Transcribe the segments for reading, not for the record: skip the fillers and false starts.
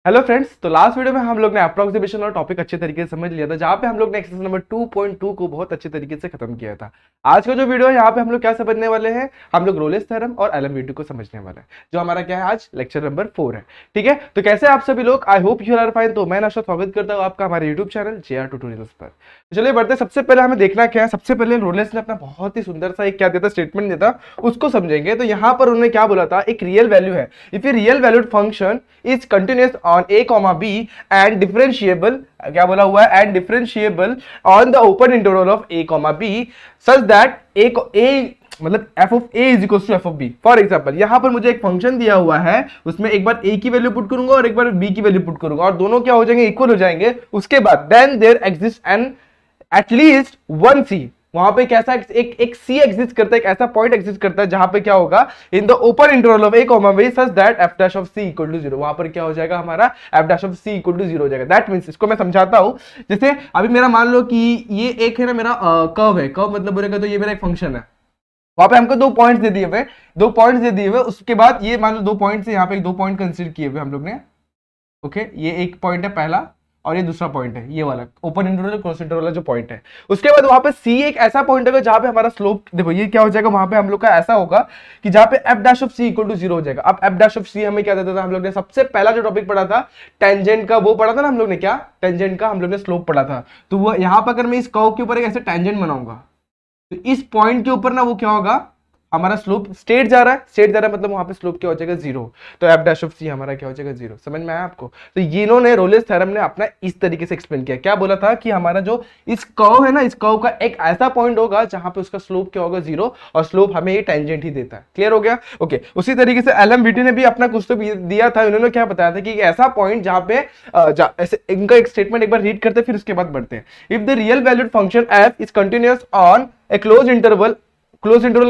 Hello friends, तो last video में हम लोग ने अप्रोक्सीमेशन और टॉपिक अच्छे तरीके से समझ लिया था, जहां पे हम लोग ने एक्सरसाइज नंबर 2.2 को बहुत अच्छे तरीके से खत्म किया था। आज का जो वीडियो है यहाँ पे हम लोग क्या समझने वाले हैं, हम लोग रोलेस थ्योरम और एलएमवीटी को समझने वाले हैं, जो हमारा क्या है आज लेक्चर नंबर 4 है। ठीक है, तो कैसे आप सभी लोग, I hope you are fine. तो मैं नाशा स्वागत करता हूँ आपका हमारे यूट्यूब चैनल JR ट्यूटोरियल्स पर। तो चलिए बढ़ते, सबसे पहले हमें देखना क्या है। सबसे पहले रोलेस ने अपना बहुत ही सुंदर सा एक क्या देता स्टेटमेंट देता, उसको समझेंगे। तो यहाँ पर उन्होंने क्या बोला था, एक रियल वैल्यू है, if a real valued function is continuous on a, b and differentiable, क्या बोला हुआ है, and differentiable on the open interval of a, b such that a मतलब f of a is equals to f of b। For example यहाँ पर मुझे एक function दिया हुआ है, उसमें एक बार a की वैल्यू पुट करूंगा और एक बार b की वैल्यू पुट करूंगा और दोनों क्या हो जाएंगे, इक्वल हो जाएंगे। उसके बाद then there exist an at least one c, वहां पे कैसा एक सी एग्जिस्ट करता है, एक ऐसा पॉइंट एग्जिस्ट करता है जहां पे क्या होगा, in the open interval of a, b such that f dash of c equal to 0। वहां पर क्या हो जाएगा, हमारा f dash of c equal to 0 हो जाएगा। दैट मींस, इसको मैं समझाता हूं। जैसे अभी मेरा मान लो कि ये एक है ना मेरा कर्व है, कर्व मतलब बोलेगा तो ये मेरा एक फंक्शन है, वहां पे हमको दो पॉइंट्स दे दिए हुए, उसके बाद ये मान लो दो पॉइंट्स है, यहाँ पे दो पॉइंट कंसीडर किए हुए हम लोग ने। ओके, ये एक पॉइंट है पहला और ये दूसरा पॉइंट है, ये वाला ओपन इंटरवल क्लोज इंटरवल वाला जो पॉइंट है। उसके बाद वहां पे सी एक ऐसा पॉइंट होगा जहां पे हमारा स्लोप, देखो ये क्या हो जाएगा, वहां पे हम लोग का ऐसा होगा कि जहां पे f dash of c equal to 0 हो जाएगा। अब f डैश ऑफ c हमें क्या देता था, हम लोग ने सबसे पहला जो टॉपिक पढ़ा था टेंजेंट का, वो पढ़ा था ना हम लोग ने, क्या टेंजेंट का हम लोग ने स्लोप पढ़ा था। तो वो यहाँ पर अगर मैं इस कर्व के ऊपर एक ऐसे टेंजेंट बनाऊंगा तो इस पॉइंट के ऊपर ना वो क्या होगा, हमारा स्लोप स्ट्रेट जा रहा है, मतलब वहां पे स्लोप क्या हो जाएगा, 0। तो f डैश ऑफ c हमारा क्या हो जाएगा, 0। समझ में आया आपको? तो ये इन्होंने रोलेस थ्योरम ने अपना इस तरीके से एक्सप्लेन किया। क्या बोला था कि हमारा जो इस कर्व है ना, इस कर्व का एक ऐसा पॉइंट होगा जहां पे उसका स्लोप क्या होगा, 0, और स्लोप हमें ये टेंजेंट ही देता है। क्लियर हो गया? ओके, उसी तरीके से एलएमवीटी ने भी अपना कुछ तो दिया था। उन्होंने क्या बताया था कि ऐसा पॉइंट जहां पे ऐसे इनका एक स्टेटमेंट एक बार रीड करते फिर उसके बाद बढ़ते हैं। If the real valued function f is continuous on A close interval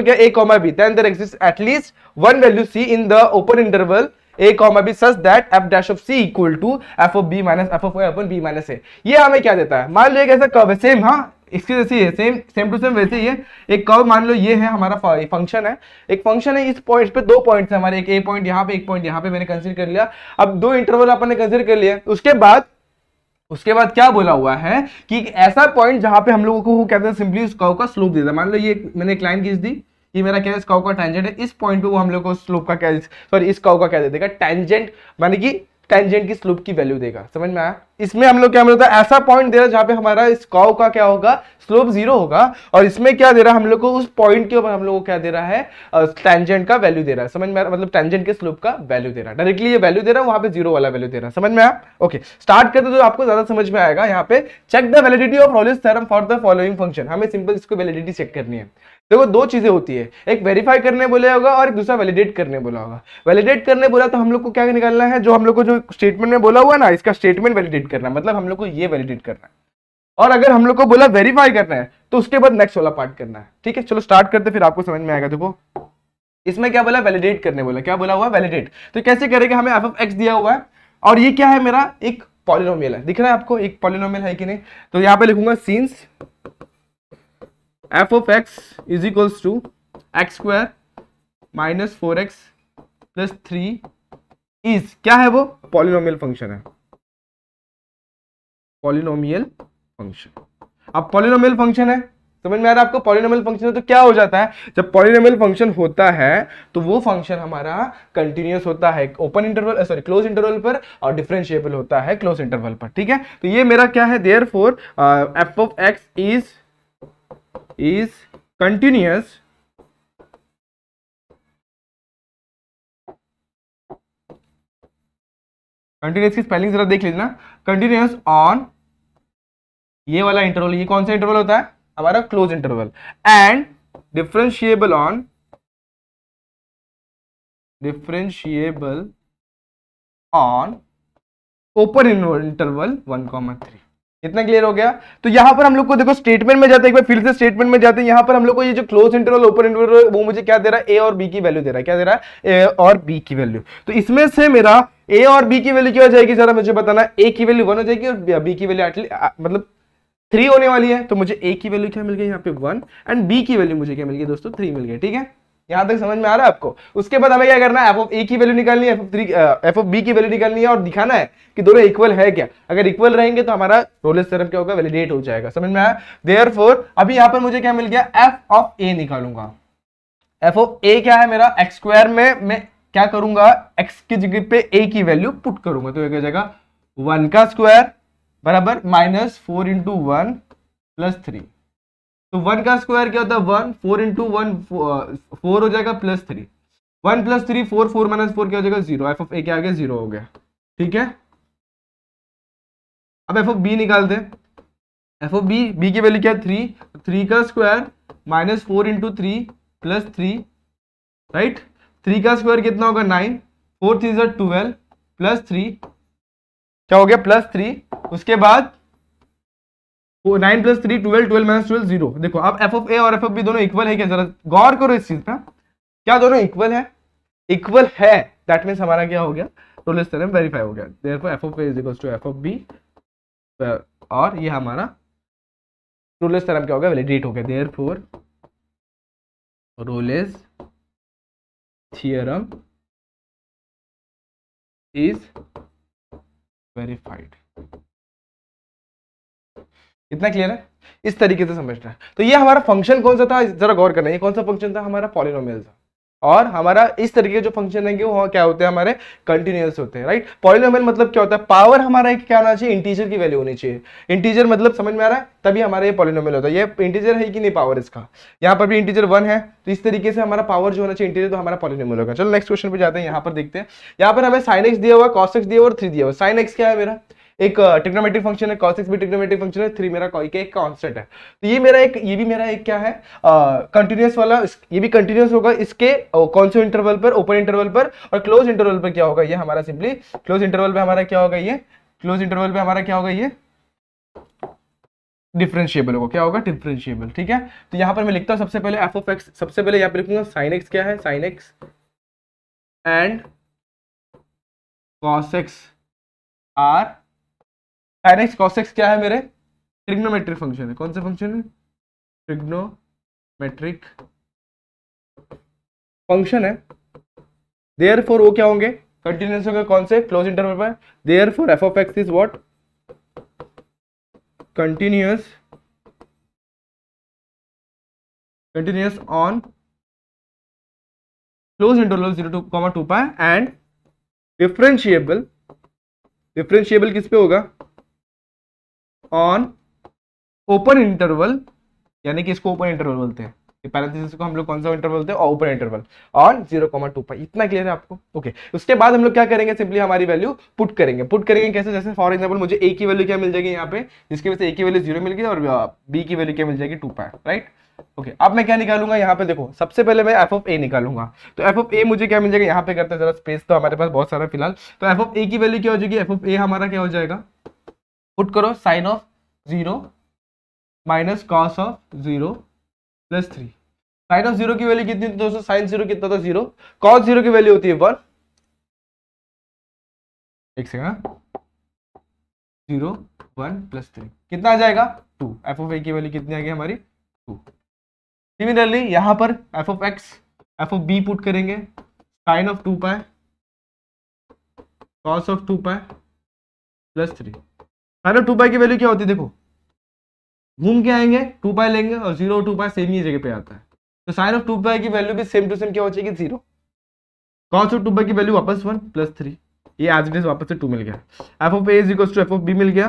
क्या a, b, then there exists at least one value c in the open interval a, b such that f dash of c equal to f of b minus f of a upon b minus a। ये हमें क्या देता है, मान लो एक ऐसा curve है, same, हाँ इसके जैसे ही है, सेम टू सेम वैसे ही है। एक कर्व मान लो ये है हमारा फंक्शन है, एक फंक्शन है, इस पॉइंट पे दो पॉइंट्स है हमारे, एक ए पॉइंट यहाँ पे, एक पॉइंट यहाँ पे मैंने कंसीडर कर लिया। अब दो इंटरवल अपन ने कंसीडर कर लिया। उसके बाद क्या बोला हुआ है कि ऐसा पॉइंट जहां पे हम लोगों को कहते हैं सिंपली इस कर्व का स्लोप देता है। मान लो ये मैंने एक लाइन खींच दी, ये मेरा क्या है, इस कर्व का टेंजेंट है। इस पॉइंट पे वो हम लोग को स्लोप का क्या, सॉरी इस कर्व का क्या दे देगा, टेंजेंट, माने कि टेंजेंट की स्लोप की वैल्यू देगा। समझ में आया? इसमें हम लोग क्या मिलता है, ऐसा पॉइंट दे रहा है जहां पे हमारा इस कर्व का क्या होगा, स्लोप 0 होगा, और इसमें क्या दे रहा है हम लोग को, उस पॉइंट के ऊपर हम लोग को क्या दे रहा है, टेंजेंट का वैल्यू दे रहा है। समझ में आया? मतलब टेंजेंट के स्लोप का वैल्यू दे रहा है, डायरेक्टली ये वैल्यू दे रहा है, वहां पे 0 वाला वैल्यू दे रहा है। समझ में आया? ओके, स्टार्ट करते तो आपको ज्यादा समझ में आएगा। यहाँ पे check the validity of Rolle's theorem for the following function. हमें सिंपल इसको वैलिडिटी चेक करनी है। देखो दो चीजें होती है, एक वेरीफाई करने बोला होगा और एक दूसरा वैलिडेट करने बोला होगा। वैलिडेट करने बोला तो हम लोग को क्या निकालना है, जो हम लोग को जो स्टेटमेंट में बोला हुआ ना, इसका स्टेटमेंट वैलिडेट करना है, मतलब हम लोग को ये वैलिडेट करना है। और अगर हम लोग को बोला वेरीफाई करना है तो उसके बाद नेक्स्ट वाला पार्ट करना है। ठीक है, चलो स्टार्ट करते फिर आपको समझ में आएगा। देखो इसमें क्या बोला, वैलिडेट करने बोला, क्या बोला हुआ, वैलिडेट। तो कैसे करेंगे, हमें f of x दिया हुआ है और ये क्या है, मेरा एक पॉलिनोमियल है, दिख रहा है आपको, एक पॉलिनोमियल है कि नहीं। तो यहां पे लिखूंगा since f of x is equals to x square minus 4x plus 3 is, क्या है वो, पॉलिनोमियल फंक्शन है, पॉलिनोमियल फंक्शन। अब पॉलिनोमियल फंक्शन है, समझ में आ रहा है आपको? पॉलिनोमियल फंक्शन है तो क्या हो जाता है, जब पॉलिनोमियल फंक्शन होता है तो वो फंक्शन हमारा कंटिन्यूअस होता है open interval, sorry close interval पर, और डिफरेंशिएबल होता है क्लोज इंटरवल पर। ठीक है, तो ये मेरा क्या है, therefore f of x is continuous की स्पेलिंग जरा देख लीजिए ना, कंटिन्यूअस ऑन ये वाला इंटरवल, ये कौन सा इंटरवल होता है हमारा, close interval, and differentiable on open interval 1,3। इतना क्लियर हो गया? तो यहां पर हम लोग को देखो स्टेटमेंट में जाते हैं, एक बार फिर से स्टेटमेंट में जाते हैं। यहां पर हम लोग को ये जो क्लोज इंटरवल ओपन इंटरवल वो मुझे क्या दे रहा है, ए और बी की वैल्यू दे रहा है। क्या दे रहा है, ए और बी की वैल्यू। तो इसमें से मेरा ए और बी की वैल्यू क्या हो जाएगी, जरा मुझे बताना। ए की वैल्यू 1 हो जाएगी और बी की वैल्यू मतलब 3 होने वाली है। तो मुझे ए की वैल्यू क्या मिल गई यहाँ पे 1 एंड बी की वैल्यू मुझे क्या मिल गई दोस्तों, 3 मिल गई। ठीक है, यहां तक समझ में आ रहा है आपको? उसके बाद हमें क्या करना है, एफ ऑफ ए की वैल्यू निकालनी है, एफ ऑफ बी की वैल्यू निकालनी है और दिखाना है कि दोनों इक्वल है क्या। अगर इक्वल रहेंगे तो हमारा रोलेस थ्योरम क्या होगा, वैलिडेट हो जाएगा। समझ में आया? देयरफॉर अभी यहां पर मुझे क्या मिल गया, एफ ऑफ ए निकालूंगा। एफ ऑफ ए क्या है मेरा, एक्स स्क्वायर में मैं क्या करूंगा, एक्स की जगह पे ए की वैल्यू पुट करूंगा, तो क्या हो जाएगा 1 का स्क्वायर बराबर -4 इंटू 1 प्लस 3। तो 1 का स्क्वायर क्या होता है 1, 4 इंटू 1 4 हो जाएगा प्लस 3, 1 प्लस 3 4, 4 माइनस 4 क्या हो जाएगा 0। एफ ऑफ ए क्या आ गया 0 हो गया। ठीक है, अब एफ ऑफ बी निकालते हैं। एफ ऑफ बी की वैल्यू क्या है 3, 3 का स्क्वायर -4 इंटू 3 प्लस 3, राइट। 3 का स्क्वायर कितना होगा 9, 4 3 12 प्लस 3 क्या हो गया प्लस 3। उसके बाद 9 प्लस 3 12, 12 माइनस 12 0। देखो अब एफ ऑफ ए और एफ ऑफ बी दोनों इक्वल है क्या, जरा गौर करो इस चीज पे, क्या दोनों इक्वल है? इक्वल है, दैट मींस हमारा क्या हो गया, रोलेस थ्योरम वेरीफाई हो गया। Therefore F of A is equals to F of B, और ये हमारा रोलेस थ्योरम क्या हो गया, वैलिडेट हो गया। Therefore Rolle's theorem is verified. इतना क्लियर है? इस तरीके से समझना है। तो ये हमारा फंक्शन कौन सा था, जरा गौर करना है, ये कौन सा फंक्शन था, हमारा पॉलिनोमियल था। और हमारा इस तरीके के जो फंक्शन है वो क्या होते हैं, हमारे कंटिन्यूअस होते हैं, राइट। पॉलिनोमियल मतलब क्या होता है, पावर हमारा एक क्या होना चाहिए, इंटीजर की वैल्यू होनी चाहिए। इंटीजर मतलब समझ में आ रहा है, तभी हमारा ये पॉलिनोमियल होता है। ये इंटीजर है कि नहीं पावर इसका, यहाँ पर भी इंटीजर 1 है, तो इस तरीके से हमारा पावर जो होना चाहिए इंटीजर, तो हमारा पॉलिनोमियल होगा। चलो नेक्स्ट क्वेश्चन पे जाते हैं। यहाँ पर देखते हैं, यहाँ पर हमें sin x दिया हुआ, cos x दिया हुआ और 3 दिया हुआ। sin x क्या है मेरा, एक ट्रिग्नोमेट्रिक फंक्शन है, cos x भी ट्रिग्नोमेट्रिक फंक्शन है, 3 मेरा एक कांस्टेंट है। तो ये मेरा एक, ये भी मेरा एक क्या है कंटीन्यूअस वाला, ये भी कंटीन्यूअस होगा। इसके कौन से इंटरवल पर, ओपन इंटरवल पर, और क्लोज इंटरवल पर क्या होगा, ये हमारा सिंपली क्लोज इंटरवल पे हमारा क्या होगा, ये क्लोज इंटरवल पे हमारा क्या होगा, ये डिफरेंशिएबल होगा। क्या होगा, डिफरेंशिएबल। ठीक है, तो यहां पर मैं लिखता हूं सबसे पहले एफ ऑफ एक्स, सबसे पहले यहां पर लिखूंगा sin x क्या है, sin x and cos x are, sin x cos x क्या है मेरे, ट्रिग्नोमेट्रिक फंक्शन है। कौन सा फंक्शन है, ट्रिग्नोमेट्रिक फंक्शन है। देयरफॉर वो क्या होंगे, कंटिन्यूअस होंगे, कौन से, क्लोज इंटरवल पर। Therefore F of x is what, continuous on close interval 0 to 2 pi and differentiable किस पे होगा, on open interval, यानी कि इसको ओपन इंटरवल बोलते हैं, पैरेंथेसिस को हम लोग कौन सा इंटरवल बोलते हैं, ओपन इंटरवल ऑन 0, 2 पाई। इतना क्लियर है आपको? ओके, उसके बाद हम लोग क्या करेंगे, सिंपली हमारी वैल्यू पुट करेंगे कैसे, जैसे फॉर एग्जांपल मुझे ए की वैल्यू क्या मिल जाएगी यहाँ पे, जिसकी वजह से ए की वैल्यू 0 मिल गई और बी की वैल्यू क्या मिल जाएगी 2 पाई, राइट। ओके, अब मैं क्या निकालूंगा यहाँ पे, देखो सबसे पहले मैं एफ ऑफ ए निकालूंगा। तो एफ ऑफ ए मुझे क्या मिल जाएगा, यहाँ पे करते हैं जरा, स्पेस तो हमारे पास बहुत सारा फिलहाल। तो एफ ऑफ ए की वैल्यू क्या हो जाएगी, एफ ऑफ ए हमारा क्या हो जाएगा, पुट करो sine of 0 minus cos of 0 plus 3। Sine of 0 की वैल्यू कितनी थी दोस्तों, साइन 0 कितना था 0, कॉस 0 की वैल्यू होती है 1। एक सेकंड, 0 1 प्लस 3 कितना आ जाएगा 2। एफ ऑफ ए की वैल्यू कितनी आ गई हमारी 2। सिमिलरली यहां पर f of x, f of b put करेंगे, sine of 2 pi cos of 2 pi plus 3। Sine of 2 pi की वैल्यू क्या होती है, देखो घूम के आएंगे 2 पाई लेंगे और 0 और 2 पाई सेम ही जगह पे आता है, तो साइन ऑफ 2 पाई की वैल्यू भी सेम टू सेम क्या हो जाएगी 0। कॉस ऑफ 2 पाई की वैल्यू वापस 1 प्लस 3, ये एज इट इज वापस से 2 मिल गया। F of A is equals to F of b मिल गया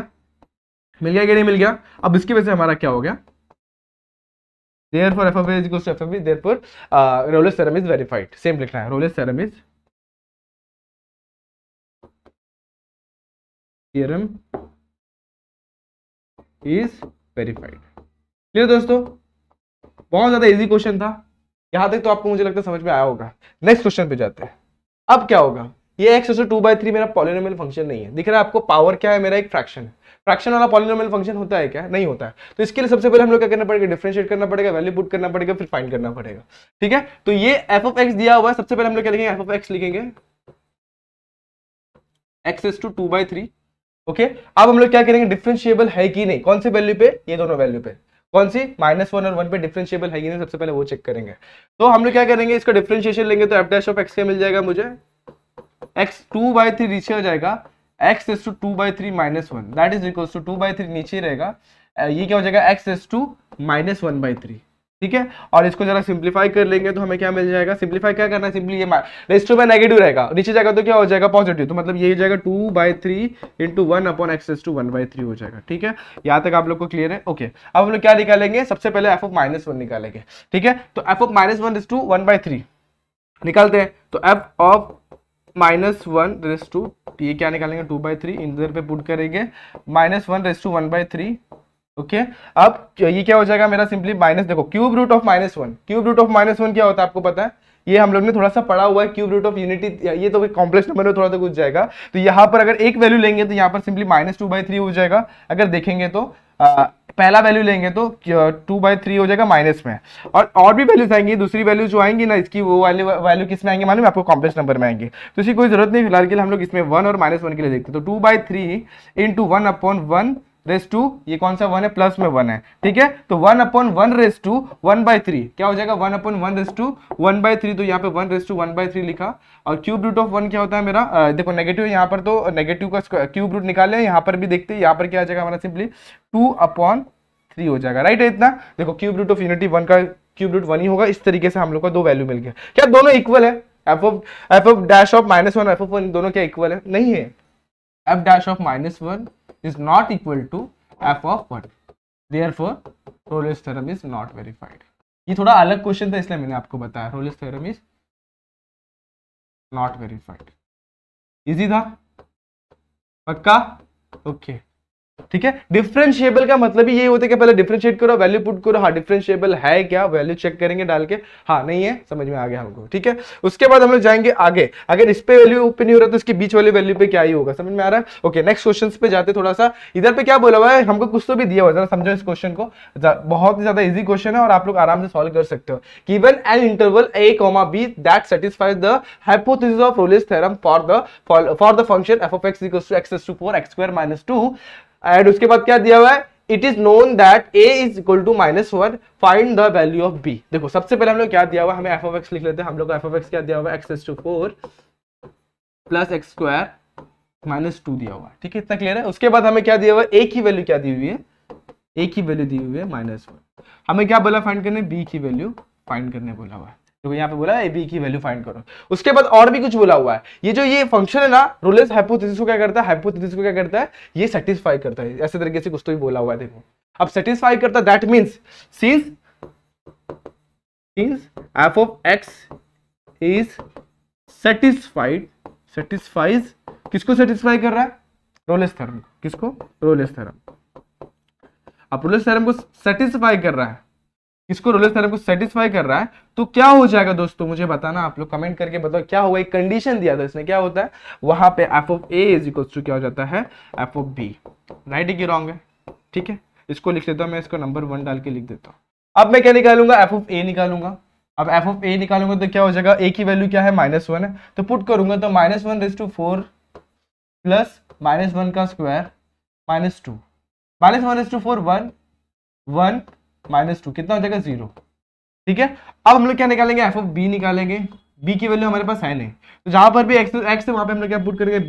कि नहीं मिल गया। अब इसकी वजह से हमारा क्या हो गया, therefore F of A is equals to F of B, therefore Rolle's theorem is verified. Same लिखना है, Rolle's theorem is verified. Clear दोस्तों, बहुत ज्यादा इजी क्वेश्चन था, यहां तक तो आपको मुझे लगता है समझ में आया होगा। नेक्स्ट क्वेश्चन पे जाते हैं। अब क्या होगा, ये x 2/3 मेरा पॉलिनोमियल फंक्शन नहीं है, दिख रहा है आपको, पावर क्या है मेरा, एक फ्रैक्शन है। फ्रैक्शन वाला पॉलिनोमियल फंक्शन होता है क्या, नहीं होता है। तो इसके लिए सबसे पहले हम लोग क्या करना पड़ेगा, डिफरेंशिएट करना पड़ेगा, वैल्यू पुट करना पड़ेगा, फिर फाइंड करना पड़ेगा। ठीक है, तो ये एफ ऑफ एक्स दिया हुआ है, सबसे पहले हम लोग क्या लिखेंगे, एफ ऑफ एक्स लिखेंगे x 2/3। ओके, अब हम लोग क्या करेंगे, डिफरेंशिएबल है कि नहीं, कौन से वैल्यू पे, ये दोनों वैल्यू पे। कौन सी -1 और 1 पे डिफरेंशिएबल है कि नहीं, सबसे पहले वो चेक करेंगे। तो हम लोग क्या करेंगे, इसका डिफरेंशिएशन लेंगे तो f डैश ऑफ x क्या मिल जाएगा मुझे, x 2/3 नीचे हो जाएगा, x is to 2/3 -1 that is equals to 2/3 नीचे रहेगा, ये क्या हो जाएगा x इज टू -1/3, ठीक है। और इसको जरा सिंप्लीफाई कर लेंगे तो हमें क्या मिल जाएगा, सिंप्लीफाई क्या करना है, सिंपली ये रेज़ टू में नेगेटिव रहेगा, नीचे जाएगा तो क्या हो जाएगा पॉजिटिव, तो मतलब ये हो जाएगा 2/3 इंटू 1/x/1/3 हो जाएगा, ठीक है। यहाँ तक आप लोग को क्लियर है, ओके। अब हम लोग क्या निकालेंगे, सबसे पहले f ऑफ -1 निकालेंगे, ठीक है। तो f ऑफ -1 इज टू 1/3 निकालते हैं, तो f ऑफ -1 रेज़ टू, ये क्या निकालेंगे 2/3, इधर पे पुट करेंगे -1 रेज़ टू 1/3, ओके। अब ये क्या हो जाएगा मेरा, सिंपली माइनस, देखो cube root of -1, cube root of -1 क्या होता है आपको पता है, ये हम लोग ने थोड़ा सा पढ़ा हुआ है, क्यूब रूट ऑफ यूनिटी, ये तो कॉम्प्लेक्स नंबर में थोड़ा सा कुछ जाएगा, तो यहाँ पर अगर एक वैल्यू लेंगे तो यहाँ पर सिंपली -2/3 हो जाएगा, अगर देखेंगे तो पहला वैल्यू लेंगे तो 2/3 हो जाएगा माइनस में, और भी वैल्यूज आएंगी, दूसरी वैल्यू जो आएंगी ना इसकी, वो वैल्यू किस में आएंगे मालूम है आपको, कॉम्प्लेक्स नंबर में आएंगे, तो इसकी कोई जरूरत नहीं, फिलहाल के लिए हम लोग इसमें 1 और -1 के लिए देखते हैं। तो 2/3 इंटू 1/1 रेज़ टू, ये कौन सा 1 है, प्लस में 1 है, ठीक है। तो 1/1 रेज़ टू 1/3 क्या हो जाएगा, 1/1 रेज़ टू 1/3, तो यहाँ पे 1 रेज़ टू 1/3 लिखा, और क्यूब रूट ऑफ 1 क्या होता है मेरा, देखो नेगेटिव यहाँ पर, तो नेगेटिव का क्यूब रूट निकाले, यहाँ पर भी देखते हैं, यहाँ पर क्या आ जाएगा हमारा, सिंपली 2/3 हो जाएगा, राइट है इतना। देखो क्यूब रूट ऑफ यूनिटी 1 का क्यूब रूट 1 ही होगा, इस तरीके से हम लोग को दो वैल्यू मिल गया। क्या दोनों इक्वल है, f of dash of -1 f of 1 दोनों क्या इक्वल है, नहीं है, f dash of -1 is not equal to f of 1, therefore Rolle's theorem is not verified। ये थोड़ा अलग क्वेश्चन था इसलिए मैंने आपको बताया, Rolle's theorem is not verified। Easy था, पक्का, ओके, ठीक है। डिफरेंशिएबल का मतलब ही यही होता है कि पहले डिफरेंशिएट करो, वैल्यू पुट करो, हाँ डिफरेंशिएबल है क्या, वैल्यू चेक करेंगे डाल के, हाँ नहीं है, समझ में आ गया हमको, ठीक है। उसके बाद हम लोग जाएंगे आगे, अगर इस पे वैल्यू पे नहीं हो रहा तो इसके बीच वाले वैल्यू पे क्या ही होगा, समझ में आ रहा है, ओके। नेक्स्ट क्वेश्चन पे जाते, थोड़ा सा इधर पे क्या बोला हुआ है, हमको कुछ तो भी दिया हुआ है, समझो इस क्वेश्चन को, बहुत ही ज्यादा इजी क्वेश्चन है और आप लोग आराम से सॉल्व कर सकते हो। Given an interval a, b that satisfies the hypothesis of Rolle's theorem for the function f of x equals to x to 4 x² - 2, and उसके बाद क्या दिया हुआ है, it is known that a is equal to -1, find the value of b। देखो सबसे पहले हम लोग क्या दिया हुआ है, हमें f of x लिख लेते हैं, हम लोग को f of x क्या दिया हुआ है, x to 4 प्लस x² - 2 दिया हुआ है, ठीक है, इतना क्लियर है। उसके बाद हमें क्या दिया हुआ है, a की वैल्यू क्या दी हुई है, a की वैल्यू दी हुई है -1, हमें क्या बोला फाइंड करने, b की वैल्यू फाइंड करने बोला हुआ है, तो यहाँ पे बोला है b की वैल्यू फाइंड करो। उसके बाद और भी कुछ बोला हुआ है, ये जो ये फंक्शन है ना, रोलेस हाइपोथेसिस को क्या करता है, हाइपोथेसिस को क्या करता है, ये सेटिस्फाई करता है, ऐसे तरीके से कुछ तो भी बोला हुआ है, देखो अब सेटिस्फाई करता है, that means since f of x is satisfies किसको सेटिस्फाई कर रहा है, रोलेस थ्योरम, किसको, रोलेस थ्योरम। अब रोलेस थ्योरम को सेटिस्फाई कर रहा है, किसको, रोलेस थ्योरम को सेटिस्फाई कर रहा है, तो क्या हो जाएगा दोस्तों, मुझे बताना, आप लोग कमेंट करके बताओ क्या होगा। एक कंडीशन दिया था इसने, क्या होता है वहां पे f of a is equal to क्या हो जाता है, f of b, राइट है कि रॉन्ग है, ठीक है। इसको लिख लेता हूं मैं, इसको नंबर 1 डाल के लिख देता हूं। अब मैं क्या निकालूंगा, f of a निकालूंगा, अब f of a निकालूंगा तो क्या हो जाएगा, a की वैल्यू क्या है -1 है, तो पुट करूंगा तो -1 रेज़ टू 4 प्लस -1 का स्क्वायर -2, -1 रेज़ टू 4 1 1 -2 कितना हो जाएगा 0, ठीक है। अब हम लोग क्या निकालेंगे, f of b निकालेंगे, b की वैल्यू हमारे पास है नहीं, तो जहां पर भी x है वहां पे हम लोग क्या पुट करेंगे,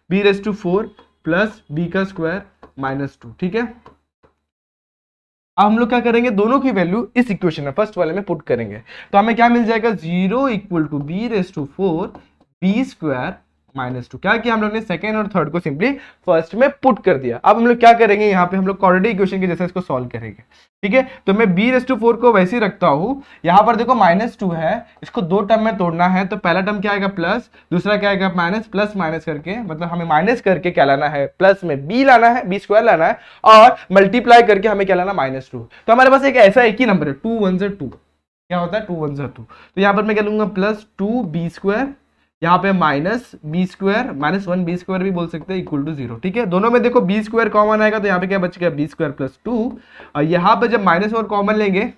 b raise to 4 plus b का स्क्वायर -2, ठीक है। अब हम लोग क्या करेंगे, दोनों की वैल्यू इस इक्वेशन में फर्स्ट वाले में पुट करेंगे, तो हमें क्या मिल जाएगा, 0 equal to b raise to 4 b square -2, क्या किया हम लोग ने, सेकेंड और थर्ड को सिंपली फर्स्ट में पुट कर दिया। अब हम लोग क्या करेंगे, यहाँ पे हम लोग क्वाड्रेटिक इक्वेशन के जैसे इसको सॉल्व करेंगे, ठीक है। तो मैं b रेज़ टू 4 को वैसे ही रखता हूं, यहाँ पर देखो -2 है, इसको दो टर्म में तोड़ना है, तो पहला टर्म क्या आएगा प्लस, दूसरा क्या आएगा माइनस, प्लस माइनस करके, मतलब हमें माइनस करके क्या लाना है, प्लस में b लाना है, b स्क्वायर लाना है, और मल्टीप्लाई करके हमें क्या लाना, -2। तो हमारे पास एक ऐसा एक ही नंबर है, 2 1 2, क्या होता है 2 1 2, तो यहाँ पर मैं क्या लूंगा प्लस 2b स्क्वायर, यहाँ पे minus B square, -1 b square भी बोल सकते हैं, इक्वल टू 0, ठीक है। दोनों में देखो b स्क्वायर कॉमन आएगा, तो यहाँ पे क्या बच गया, b स्क्वायर प्लस 2, और यहाँ पे जब -1 कॉमन लेंगे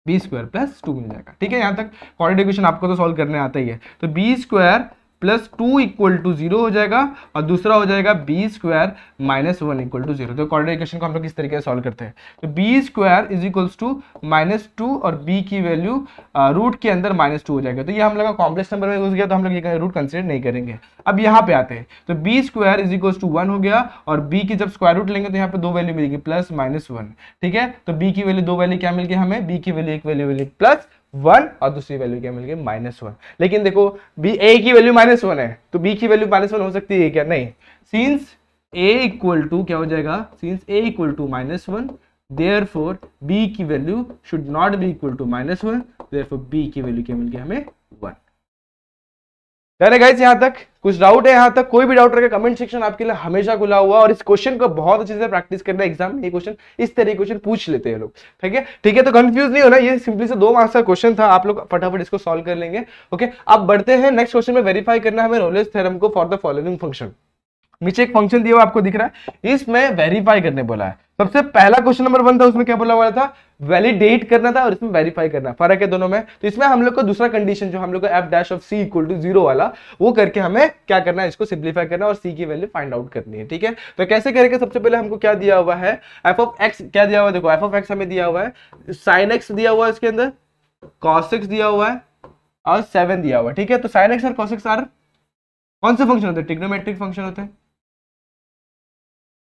b स्क्वायर प्लस 2 मिल जाएगा, ठीक है। यहाँ तक क्वाड्रेटिक इक्वेशन आपको तो सॉल्व करने आता ही है, तो b square plus 2 equal to 0 हो जाएगा और दूसरा हो जाएगा B square minus 1 equal to 0। तो क्वाड्रेटिक इक्वेशन को हम लोग किस तरीके से सॉल्व करते हैं, तो B square is equals to -2 और बी की वैल्यू रूट के अंदर -2 हो जाएगा। तो ये हम लोग का कॉम्प्लेक्स नंबर में घुस गया तो हम लोग ये रूट कंसिडर नहीं करेंगे। अब यहाँ पे आते हैं तो B square is equals to 1 हो गया और बी की जब स्क्वायर रूट लेंगे तो यहाँ पे दो वैल्यू मिलेगी प्लस -1। ठीक है, तो बी की वैल्यू दो वैल्यू क्या मिल गई हमें, बी की वैल्यू एक वैल्यू मिली प्लस 1 और दूसरी वैल्यू क्या मिल गई -1। लेकिन देखो बी ए की वैल्यू -1 है तो बी की वैल्यू -1 हो सकती है क्या, नहीं। सिंस a इक्वल टू क्या हो जाएगा, since a equal to -1 therefore b की वैल्यू should not be equal to -1, therefore b की वैल्यू क्या मिल गई हमें 1। गाइस यहाँ तक कुछ डाउट है, यहाँ तक कोई भी डाउट रखे कमेंट सेक्शन आपके लिए हमेशा खुला हुआ, और इस क्वेश्चन को बहुत अच्छे से प्रैक्टिस करना है। एग्जाम में ये क्वेश्चन इस तरह क्वेश्चन पूछ लेते हैं लोग, ठीक है ठीक है। तो कंफ्यूज नहीं होना, ये सिंपली से 2 मार्क्स का क्वेश्चन था, आप लोग फटाफट इसको सॉल्व कर लेंगे। ओके, अब बढ़ते हैं नेक्स्ट क्वेश्चन में। वेरीफाई करना है हमें रोलेस थ्योरम को फॉर द फॉलोइंग फंक्शन। नीचे एक फंक्शन दिया हुआ आपको दिख रहा है, इसमें वेरीफाई करने बोला है। सबसे पहला क्वेश्चन नंबर 1 था, उसमें क्या बोला हुआ था, वैलिडेट करना था और इसमें वेरीफाई करना। फर्क है दोनों में। तो इसमें हम लोग को दूसरा कंडीशन जो हम लोग को F dash of C equal to 0 वाला, वो करके हमें क्या करना है, इसको सिंप्लीफाई करना और सी की वैल्यू फाइंड आउट करनी है। ठीक है, तो कैसे करेंगे, सबसे पहले हमको क्या दिया हुआ है, एफ ऑफ एक्स क्या दिया हुआ है, देखो एफ ऑफ एक्स हमें दिया हुआ है, साइन एक्स दिया हुआ है, इसके अंदर कॉस एक्स दिया हुआ है और 7 दिया हुआ है। ठीक है, तो साइन एक्स और कॉस एक्स आर कौन से फंक्शन होते हैं, ट्रिग्नोमेट्रिक फंक्शन होते हैं,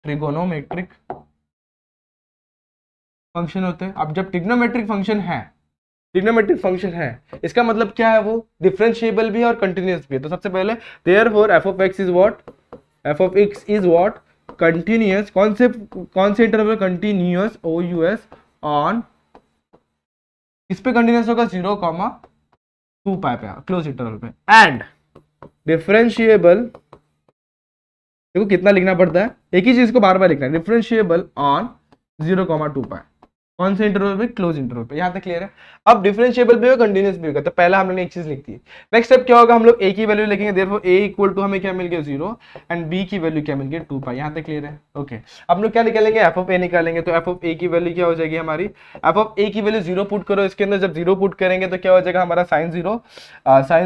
ट्रिगोनोमेट्रिक फंक्शन होते हैं। अब जब ट्रिग्नोमेट्रिक फंक्शन है, इसका मतलब क्या है, वो डिफरेंशिएबल भी है और कंटिन्यूअस भी है। तो सबसे पहले therefore F of x is what, F of x is what, continuous, कौन से इंटरवल, कंटिन्यूअस OUS ऑन, इस पे कंटिन्यूअस होगा 0,2 पाई पे क्लोज इंटरवल पे, एंड डिफरेंशिएबल, देखो कितना लिखना पड़ता है, एक ही चीज को बार बार लिखना है, डिफरेंशिएबल ऑन 0,2 पाई, कौन से इंटरवल पे, क्लोज इंटरवल पे। यहां तक क्लियर है। अब डिफरेंशिएबल भी होगा, कंटीन्यूअस भी होगा, तो पहला हमने एक चीज लिख दी। नेक्स्ट स्टेप क्या होगा, हम लोग a की वैल्यू लिखेंगे, देयरफॉर a इक्वल टू हमें क्या मिल गया 0 एंड b की वैल्यू क्या मिल गई 2 पाई। यहां तक क्लियर है। ओके, अब लोग क्या निकालेंगे, f ऑफ a निकालेंगे। तो f ऑफ a की वैल्यू क्या हो जाएगी हमारी, f ऑफ a की वैल्यू 0 पुट करो इसके अंदर, जब 0 पुट करेंगे तो क्या हो जाएगा हमारा sin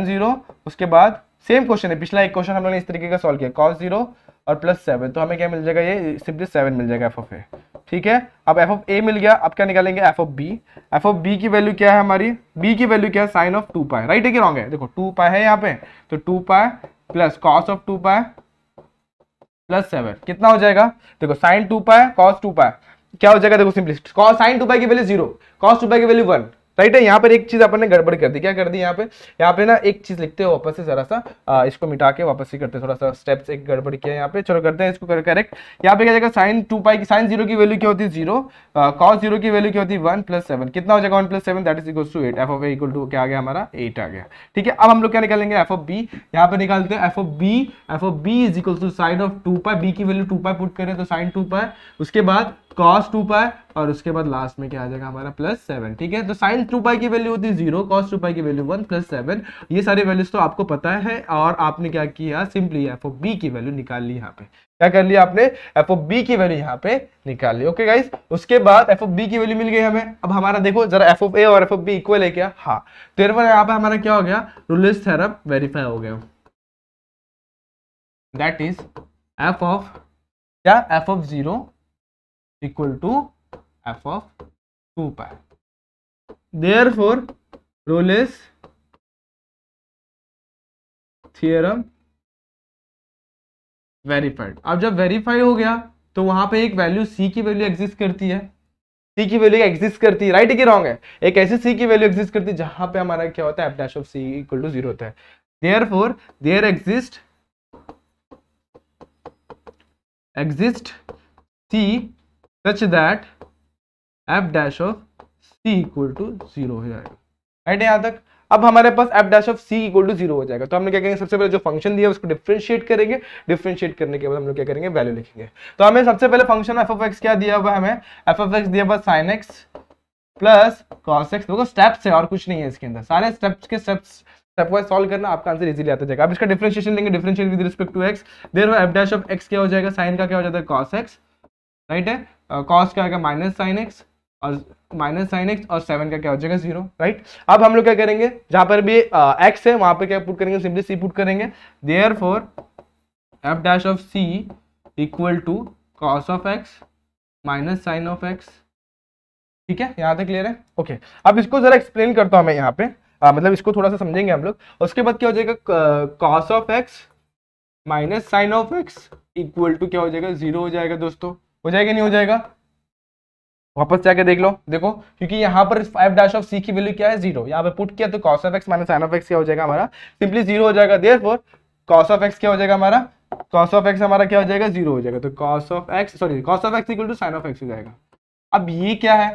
0, उसके बाद सेम क्वेश्चन है, पिछला एक क्वेश्चन हम लोग ने इस तरीके का सॉल्व किया, cos 0 और प्लस 7, तो हमें क्या मिल जाएगा, ये सिंपली 7 मिल जाएगा एफ ऑफ ए। ठीक है, अब एफ ऑफ ए मिल गया, अब क्या निकालेंगे, F of B. F of B की वैल्यू क्या है हमारी, बी की वैल्यू क्या है, साइन ऑफ 2 पाई, राइट है कि रॉन्ग है, देखो 2 पाई है यहाँ पे, तो 2 pi plus cos of 2 pi plus 7 कितना हो जाएगा, देखो साइन 2 पाई कॉस 2 पाई क्या हो जाएगा, देखो सिंपली साइन 2 पाई की वैल्यू 0, कॉस 2 पाई की वैल्यू 1, राइट है। यहाँ पर एक चीज अपन ने गड़बड़ कर दी, क्या कर दी, यहाँ पे ना एक चीज लिखते हो वापस से, जरा सा इसको मिटा के वापस से करते हैं, थोड़ा सा स्टेप्स एक गड़बड़ किया यहाँ पे, चलो करते हैं इसको करेक्ट। यहाँ पे क्या जाएगा, साइन 2 पाई की, साइन 0 की वैल्यू क्या होती है 0, कॉस 0 की वैल्यू क्या होती है 1 प्लस 7, कितना हो जाएगा 1 प्लस 7 that is equal to 8, F of A equal to क्या आ गया हमारा 8 आ गया। ठीक है, अब हम लोग क्या निकालेंगे, एफ ऑफ बी, यहाँ पे निकालते हैं f of b is equal to sine of 2 pi, b की वैल्यू 2 पाई पुट करें तो साइन 2 पाई, उसके बाद cos 2 पाई और उसके बाद लास्ट में क्या आ जाएगा हमारा प्लस 7। ठीक है, तो sin 2 पाई की वैल्यू होती है 0, cos 2 पाई की वैल्यू 1 प्लस 7, ये सारे वैल्यूज तो आपको पता है, और आपने क्या किया, सिंपली एफ ऑफ बी की वैल्यू निकाल ली। यहाँ पे क्या कर लिया आपने, एफ ऑफ बी की वैल्यू यहाँ पे निकाल ली। ओके गाइस, उसके बाद एफ ऑफ बी की वैल्यू मिल गई हमें। अब हमारा देखो जरा एफ ऑफ ए और एफ ऑफ बी इक्वल है क्या, हाँ, तो यहाँ पे हमारा क्या हो गया, रोलेस थ्योरम वेरीफाई हो गया, दैट इज एफ ऑफ क्या, F of 0 equal to f of 2 pi, therefore Rolle's theorem verified. अब जब वेरीफाई हो गया तो वहां पे एक वैल्यू c की वैल्यू एग्जिस्ट करती है, c की वैल्यू एग्जिस्ट करती है, राइट है कि रॉन्ग है, एक ऐसी c की वैल्यू एग्जिस्ट करती है जहां पे हमारा क्या होता है, f dash of c equal to 0 होता है, therefore there exist c such that f dash of c equal to 0 हो जाएगा, राइट है यहाँ तक। अब हमारे पास f dash of c equal to 0 हो जाएगा, तो हमने क्या करेंगे, सबसे पहले जो फंक्शन दिया है उसको डिफरेंशिएट करेंगे, डिफरेंशिएट करने के बाद हम लोग क्या करेंगे, वैल्यू लिखेंगे। तो हमें सबसे पहले फंक्शन f of x क्या दिया हुआ है, हमें f of x दिया हुआ sin x plus cos x, देखो स्टेप्स है और कुछ नहीं है इसके अंदर, सारे स्टेप वाइज सॉल्व करना, आपका आंसर इजीली आता जाएगा। अब इसका डिफरेंशिएशन लेंगे, differentiate with respect to x, therefore f dash of x क्या हो जाएगा, sin का क्या हो जाता है cos x, राइट है, cos क्या आएगा माइनस sin x और माइनस साइन एक्स और 7 का क्या हो जाएगा 0, राइट। अब हम लोग क्या करेंगे, जहां पर भी एक्स है वहां पे क्या पुट करेंगे, सिंपली सी पुट करेंगे। Therefore F dash of C equal to cos of X minus sine of X. ठीक है, यहां तक क्लियर है? ओके, अब इसको जरा एक्सप्लेन करता हूं मैं यहाँ पे, मतलब इसको थोड़ा सा समझेंगे हम लोग। उसके बाद क्या हो जाएगा, cos of X minus sine of X equal to क्या हो जाएगा 0 हो जाएगा। दोस्तों हो जाएगा नहीं हो जाएगा, वापस जाके देख लो, देखो, क्योंकि यहाँ पर एफ डैश ऑफ सी की वैल्यू क्या है 0, यहाँ पे पुट किया तो cos of X minus sine of X क्या हो जाएगा हमारा, सिंपली 0 हो जाएगा। देयरफॉर कॉस ऑफ एक्स क्या हो जाएगा हमारा, कॉस ऑफ एक्स हमारा क्या हो जाएगा 0 हो जाएगा। तो cos of X equal to sine of X हो जाएगा। अब ये क्या है,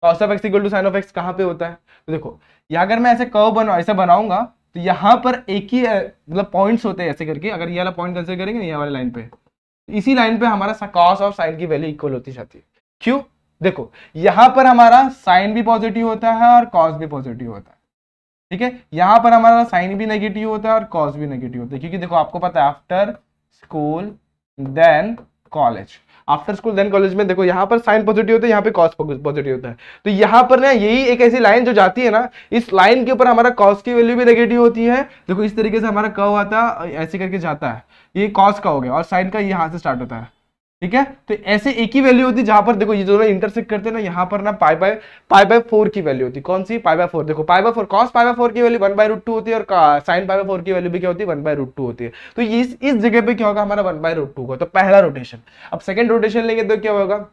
cos of X equal to sine of X कहाँ पे होता है, तो देखो यहाँ अगर मैं ऐसे कर्व ऐसे बनाऊंगा तो यहाँ पर एक ही मतलब पॉइंट्स होते हैं ऐसे करके, अगर ये वाला पॉइंट कंसीडर करेंगे ये वाली लाइन पे, इसी लाइन पे हमारा कॉस ऑफ साइन की वैल्यू इक्वल होती जाती है। क्यों, देखो यहाँ पर हमारा साइन भी पॉजिटिव होता है और कॉस भी पॉजिटिव होता है। ठीक है, यहाँ पर हमारा साइन भी नेगेटिव होता है और कॉस भी नेगेटिव होता है, क्योंकि देखो आपको पता है after school then college, after school then college में देखो यहाँ पर साइन पॉजिटिव होता है, यहाँ पे कॉस पॉजिटिव होता है। तो यहाँ पर ना यही एक ऐसी लाइन जो जाती है ना, इस लाइन के ऊपर हमारा कॉस की वैल्यू भी नेगेटिव होती है। देखो इस तरीके से हमारा कर्व आता है, ऐसे करके जाता है, ये कॉस का हो गया और साइन का यहाँ से स्टार्ट होता है। ठीक है, तो ऐसे एक ही वैल्यू होती है जहां पर देखो ये दोनों इंटरसेक्ट करते हैं ना, यहाँ पर ना पाई बाय 4 की वैल्यू होती है। कौन सी, पाई बाय 4। देखो pi by 4, cos pi by 4 की वैल्यू 1/√2 होती है और साइन पाई बाय 4 की वैल्यू भी क्या होती है 1/√2 होती है। तो इस जगह पे क्या होगा हमारा 1/√2 होगा, तो पहला रोटेशन। अब सेकंड रोटेशन लेंगे तो क्या होगा,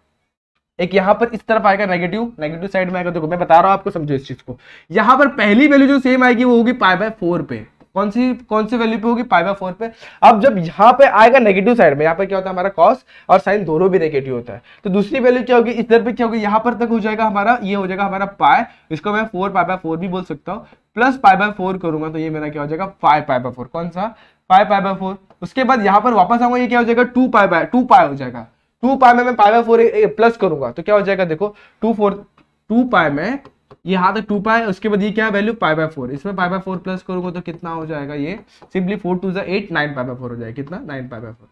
एक यहाँ पर इस तरफ आएगा नेगेटिव साइड में आएगा। देखो मैं बता रहा हूं आपको, समझो इस चीज को, यहाँ पर पहली वैल्यू जो सेम आएगी वो होगी पाई बाय 4 पे। कौन सी वैल्यू पे होगी, पाई बाय 4 पे। अब जब यहाँ पे आएगा नेगेटिव साइड में, यहाँ पे क्या होता है हमारा कॉस और साइन दोनों भी नेगेटिव होता है, तो दूसरी वैल्यू क्या होगी, इधर पे क्या होगी, यहाँ पर तक हो जाएगा हमारा, ये हो जाएगा हमारा पाई, इसको मैं 4 पाई बाय 4 भी बोल सकता हूँ, प्लस पाई बाय 4 करूंगा तो ये मेरा क्या हो जाएगा 5 पाई बाय 4। कौन सा, 5 पाई बाय 4। उसके बाद यहाँ पर वापस आऊंगा, ये क्या हो जाएगा 2 पाई हो जाएगा। 2 पाई में मैं पाई बाय 4 प्लस करूंगा तो क्या हो जाएगा, देखो 2 पाई में यहाँ तक 2 पाई, उसके बाद ये क्या वैल्यू पाई बाय 4, इसमें पाई बाय 4 प्लस करूंगा तो कितना हो जाएगा, ये सिंपली 4 2 8 9 पाई बाय 4 हो जाएगा। कितना, 9 पाई बाय 4।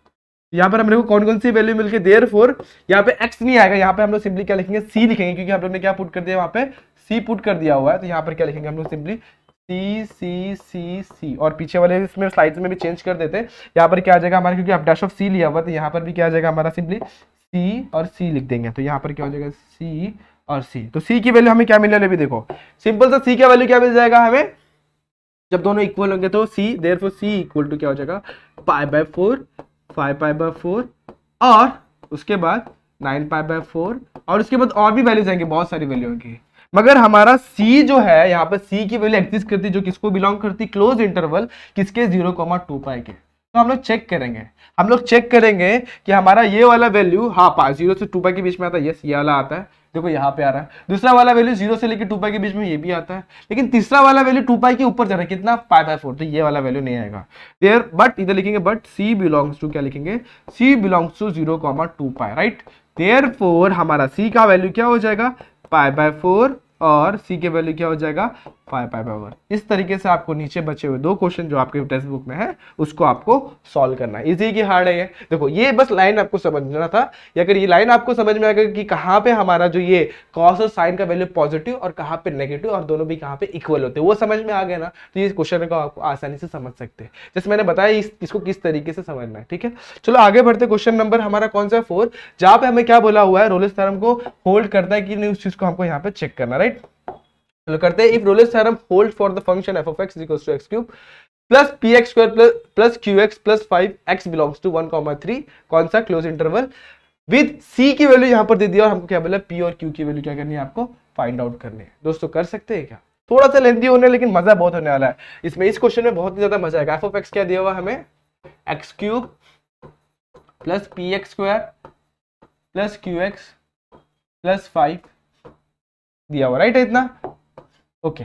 यहाँ पर हम लोग को कौन कौन सी वैल्यू मिलके, देयरफॉर यहाँ पे x नहीं आएगा, यहाँ पे हम लोग सिंपली क्या लिखेंगे, c लिखेंगे, क्योंकि हम लोग ने क्या पुट कर दिया, वहाँ पे c पुट कर दिया हुआ है। तो यहाँ पर क्या लिखेंगे हम लोग, सिंपली c और पीछे वाले इसमें स्लाइड्स में भी चेंज कर देते हैं। यहाँ पर क्या आ जाएगा हमारा, क्योंकि अब डैश ऑफ c लिया हुआ, तो यहाँ पर भी क्या आ जाएगा हमारा, सिंपली c और c लिख देंगे। तो यहाँ पर क्या हो जाएगा c और c, तो c की वैल्यू हमें क्या मिलने वाली, देखो सिंपल सा c का वैल्यू क्या मिल जाएगा हमें, जब दोनों इक्वल होंगे तो c, therefore c equal to क्या हो जाएगा पाई बाय 4, 5 पाई बाय 4 और उसके बाद 9 पाई बाय 4 और उसके बाद और भी वैल्यूज आएंगे, बहुत सारी वैल्यू होंगी। मगर हमारा c जो है यहाँ पर c की वैल्यू एग्जिस्ट करती है, जो किसको बिलोंग करती, क्लोज इंटरवल किसके, 0,2 पाई के। तो हम लोग चेक करेंगे कि हमारा ये वाला वैल्यू, हाँ 0 से 2 पाई के बीच में आता है, यस ये वाला आता है, देखो यहाँ पे आ रहा है। दूसरा वाला वैल्यू 0 से लेकर 2 पाई के बीच में ये भी आता है, लेकिन तीसरा वाला वैल्यू 2 पाई के ऊपर जा रहा है, कितना, पाई बाय 4, तो ये वाला वैल्यू नहीं आएगा देयर। बट इधर लिखेंगे बट c बिलोंग्स टू, क्या लिखेंगे, c belongs to 0,2 pi, right. Therefore हमारा c का वैल्यू क्या हो जाएगा, पाई बाय 4 और c के वैल्यू क्या हो जाएगा 5 पाई बाय 1। इस तरीके से आपको नीचे बचे हुए 2 क्वेश्चन जो आपके टेक्स्ट बुक में है उसको आपको सॉल्व करना है। इजी की हार्ड है ये, देखो ये बस लाइन आपको समझना था। या अगर ये लाइन आपको समझ में आएगा कि कहाँ पे हमारा जो ये कॉस और साइन का वैल्यू पॉजिटिव और कहाँ पे नेगेटिव और दोनों भी कहाँ पे इक्वल होते हैं, वो समझ में आ गया ना, तो ये क्वेश्चन को आपको आसानी से समझ सकते हैं। जैसे मैंने बताया इसको किस तरीके से समझना है, ठीक है। चलो आगे बढ़ते, क्वेश्चन नंबर हमारा कौन सा है 4, जहां पे हमें क्या बोला हुआ है, रोलेस थ्योरम को होल्ड करता है कि नहीं, उस चीज को हमको यहाँ पे चेक करना, राइट। चलो करते हैं, if Rolle's theorem hold for the function f of x is equals to x cube plus px square plus qx plus 5x belongs to 1,3, कौन सा, क्लोज इंटरवल विद c की वैल्यू यहाँ पर दे दिया और हमको क्या बोला, p और q की वैल्यू क्या करनी है, आपको फाइंड आउट करनी है। दोस्तों कर सकते हैं क्या, थोड़ा सा लेंथी होने लेकिन मजा बहुत होने वाला है इसमें। इस क्वेश्चन में बहुत ही ज्यादा मजा आएगा। f of x क्या दिया हुआ हमें, x cube plus px square plus qx plus 5 दिया हुआ, राइट है इतना, ओके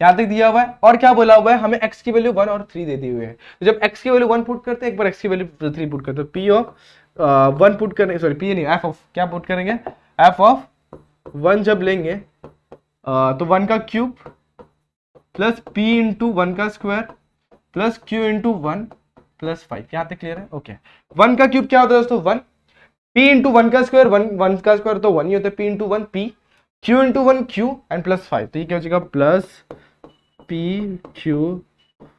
यहां तक दिया हुआ है। और क्या बोला हुआ है, हमें x की वैल्यू 1 और 3 दे दी हुई है। तो जब x की वैल्यू 1 पुट करते हैं, एक बार x की वैल्यू 3 पुट करते हैं, p ऑफ 1 पुट करेंगे, सॉरी p नहीं, f ऑफ क्या पुट करेंगे, f ऑफ 1 जब लेंगे तो 1 का क्यूब प्लस p इंटू 1 का square plus q into 1 plus 5, यहां तक क्लियर है, ओके। 1 का क्यूब क्या होता है दोस्तों 1, p इंटू 1 का स्क्वायर, 1 का स्क्वायर तो 1 ही होता है, p into 1 p, Q into 1 Q and plus 5, तो ये क्या हो जाएगा प्लस P Q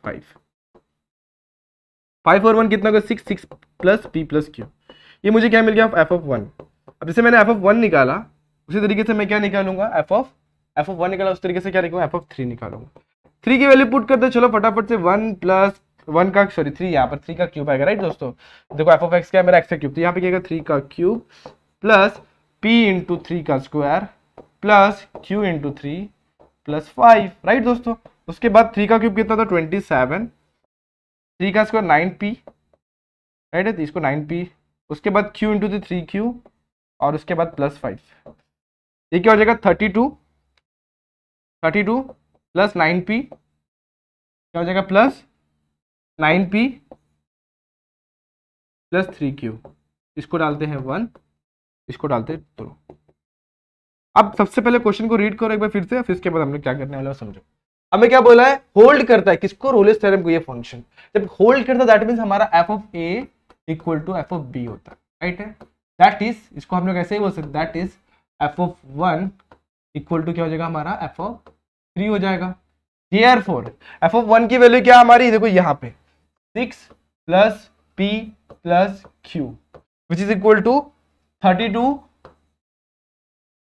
5, 5 और 1 कितना होगा 6, 6 प्लस P प्लस Q, ये मुझे क्या मिल गया f(1). अब जैसे मैंने f(1) निकाला उसी तरीके से मैं क्या निकालूंगा f(1) निकाला उस तरीके से क्या निकालूंगा f(3) निकालूंगा। 3 की वैल्यू पुट करते चलो फटाफट से, 1 प्लस 1 का सॉरी 3, यहाँ पर 3 का क्यूब आएगा राइट दोस्तों। देखो f(x) क्या है मेरा x का क्यूब, तो यहाँ पे क्या आएगा 3 का क्यूब प्लस p इंटू 3 का square plus q into 3 plus 5 right दोस्तों। उसके बाद 3 का क्यूब कितना था 27, 3 का स्क्वायर 9p राइट है, इसको 9p, उसके बाद q इंटू 3q और उसके बाद प्लस 5, ये क्या हो जाएगा 32 प्लस 9p क्या हो जाएगा प्लस 9p प्लस 3q, इसको डालते हैं 1, इसको डालते हैं 2। अब सबसे पहले क्वेश्चन को रीड करो एक बार फिर से, फिर इसके बाद हम लोग क्या करने वाले हैं समझो। हमें क्या बोला है, होल्ड करता है किसको, रोलेस थ्योरम को, ये फंक्शन जब होल्ड करता है दैट मींस हमारा f(a) इक्वल टू f(b) होता है राइट है। दैट इज, इसको हम लोग ऐसे ही बोल सकते, that is f(1) equal to क्या हो जाएगा हमारा f(3) हो जाएगा। Therefore f(1) की वैल्यू क्या हमारी, देखो यहाँ पे 6 plus p plus q which is equal to 32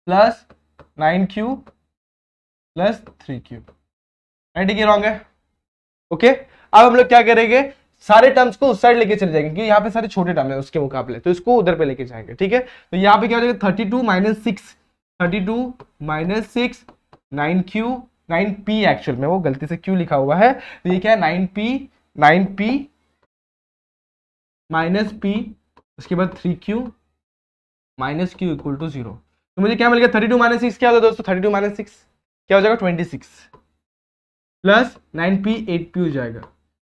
plus 9q plus 3q right, ये रॉन्ग है ओके। अब हम लोग क्या करेंगे, सारे टर्म्स को उस साइड लेके चले जाएंगे क्योंकि यहाँ पे सारे छोटे टर्म है उसके मुकाबले, तो इसको उधर पे लेके जाएंगे ठीक है। तो यहाँ पे क्या हो जाएगा 32 माइनस 6 9q 9p, एक्चुअल में वो गलती से q लिखा हुआ है, तो ये क्या है 9p माइनस p, उसके बाद 3q minus q equal to 0। तो मुझे क्या मिल गया 32 माइनस 6 क्या होता है दोस्तों, 32 माइनस 6 क्या हो जाएगा 26 प्लस 9p 8p हो जाएगा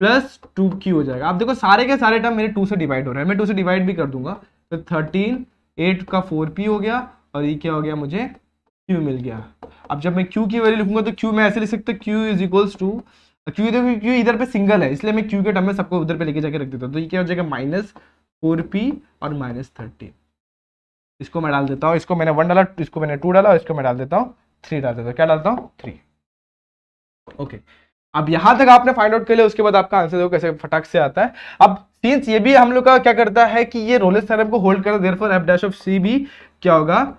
प्लस 2q हो जाएगा। आप देखो सारे के सारे टर्म मेरे 2 से डिवाइड हो रहे हैं, मैं 2 से डिवाइड भी कर दूंगा, तो 13 8 का 4p हो गया और ये क्या हो गया मुझे q मिल गया। अब जब मैं q की वैल्यू लिखूंगा तो q मैं ऐसे लिख सकता हूँ q is equals to q इधर पे सिंगल है इसलिए मैं q के टर्म में सबको उधर पे लेके जाके रख देता हूँ, तो ये क्या हो जाएगा -4p और -13। इसको मैं डाल देता हूँ, इसको मैंने 1 डाला, इसको मैंने 2 डाला और इसको मैं डाल देता हूँ 3 डाल देता हूँ, क्या डालता हूँ 3 ओके। अब यहां तक आपने फाइंड आउट कर लिया, उसके बाद आपका आंसर देखो कैसे फटाक से आता है। अब सिंस ये भी हम लोग का क्या करता है कि ये रोलेस थ्योरम को होल्ड करता है, देयरफॉर f' भी क्या होगा,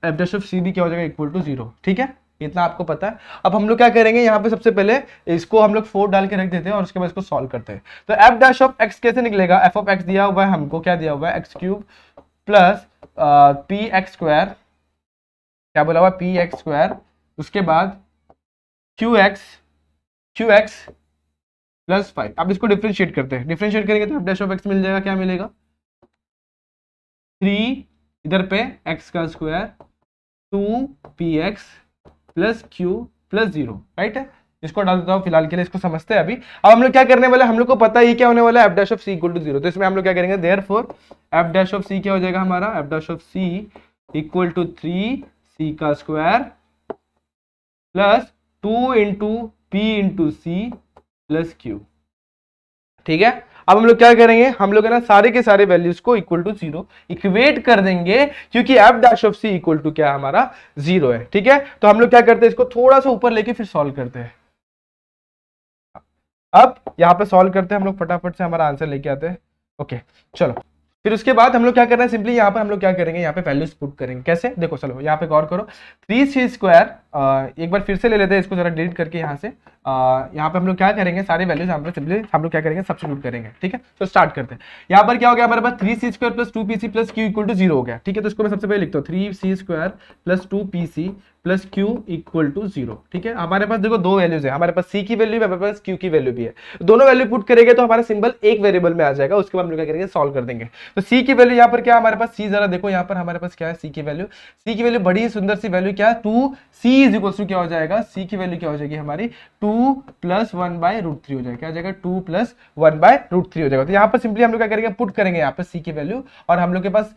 f' भी क्या हो जाएगा इक्वल टू 0 ठीक है, इतना आपको पता है। अब हम लोग क्या करेंगे, यहाँ पे सबसे पहले इसको हम लोग 4 डाल के रख देते हैं और उसके बाद इसको सॉल्व करते हैं। तो f' कैसे निकलेगा, f(x) दिया हुआ है हमको, क्या दिया हुआ है x³ प्लस px², क्या बोला हुआ px², उसके बाद qx प्लस 5। अब इसको डिफरेंशिएट करते हैं, डिफरेंशिएट करेंगे तो f' मिल जाएगा, क्या मिलेगा 3 इधर पे x का square 2px plus q plus 0 right है। इसको डाल देता हूँ फिलहाल के लिए, इसको समझते हैं अभी। अब हम लोग क्या करने वाले, हम लोग को पता है क्या होने वाला है f' इक्वल टू 0, तो इसमें हम लोग क्या करेंगे देयरफॉर f' क्या हो जाएगा हमारा f' इक्वल टू 3c का square plus 2 into p into सी प्लस q ठीक है। अब हम लोग क्या करेंगे, हम लोग है ना सारे के सारे वैल्यूज को इक्वल टू 0 इक्वेट कर देंगे क्योंकि f' इक्वल टू क्या हमारा 0 है ठीक है। तो हम लोग क्या करते हैं, इसको थोड़ा सा ऊपर लेके फिर सॉल्व करते हैं। अब यहाँ पे सॉल्व करते हैं हम लोग, फटाफट से हमारा आंसर लेके आते हैं ओके। चलो फिर उसके बाद हम लोग क्या करना है, सिंपली यहाँ पे हम लोग क्या करेंगे, यहाँ पे वैल्यूज पुट करेंगे। कैसे, देखो चलो यहाँ पे गौर करो, 3c², एक बार फिर से ले लेते हैं इसको जरा डिलीट करके यहाँ से। यहाँ पे हम लोग क्या करेंगे, सारे वैल्यूज हम लोग सिंपली हम लोग क्या करेंगे सब्स्टिट्यूट करेंगे ठीक है। तो स्टार्ट करते हैं। यहाँ पर क्या हो गया हमारे पास 3c² plus 2pc plus q equal to 0 हो गया ठीक है। तो इसको मैं सबसे पहले लिखता हूँ 3c² plus 2pc plus q equal to 0 ठीक है। हमारे पास देखो दो वैल्यूज है, हमारे पास c की वैल्यू भी, हमारे पास q की वैल्यू भी है। दोनों वैल्यू पुट करेंगे तो हमारा सिंबल एक वेरिएबल में आ जाएगा, उसके बाद हम लोग क्या करेंगे सॉल्व कर देंगे। तो c की वैल्यू यहाँ पर क्या हमारे पास, c जरा देखो यहाँ पर हमारे पास क्या है c की वैल्यू बड़ी ही सुंदर सी वैल्यू क्या है 2c इज इक्वल टू क्या हो जाएगा, c की वैल्यू क्या हो जाएगी हमारी 2 प्लस 1/√3 हो जाएगा, क्या हो जाएगा 2 प्लस 1/√3 हो जाएगा। तो यहाँ पर सिंपली हम लोग क्या करेंगे पुट करेंगे यहाँ पर c की वैल्यू, और हम लोग के पास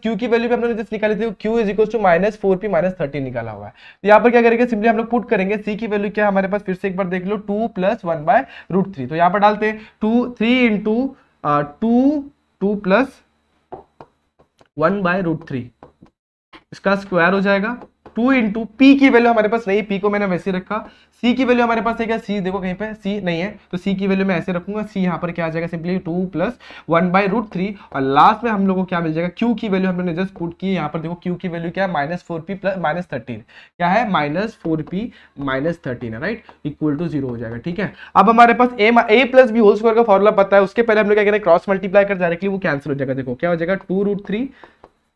q की वैल्यू भी हम लोग जस्ट निकाली थी, q is equal to -4p -13 निकाला हुआ है। तो यहाँ पर क्या करेंगे, सिंपली हम लोग पुट करेंगे c की वैल्यू क्या हमारे पास, फिर से एक बार देख लो 2 प्लस 1/√3। तो यहाँ पर डालते हैं 3 इंटू 2 प्लस 1/√3, इसका स्क्वायर हो जाएगा 2 इंटू पी की वैल्यू हमारे पास नहीं, पी को मैंने वैसे रखा, सी की वैल्यू हमारे पास है क्या, सी देखो कहीं पे सी नहीं है, तो सी की वैल्यू मैं ऐसे रखूंगा, सी यहाँ पर क्या आ जाएगा सिंपली 2 प्लस 1/√3, और लास्ट में हम लोग को क्या मिल जाएगा, क्यू की वैल्यू हमने जस्ट पुट की, यहाँ पर देखो क्यू की वैल्यू क्या है, -4p प्लस -13, क्या है -4p -13 है, राइट, इक्वल टू 0 हो जाएगा। ठीक है, अब हमारे पास a plus B whole square का फॉर्मूला पता है, उसके पहले हम लोग क्या करें, क्रॉस मल्टीप्लाई कर डायरेक्टली वो कैंसिल हो जाएगा। देखो क्या हो जाएगा, 2√3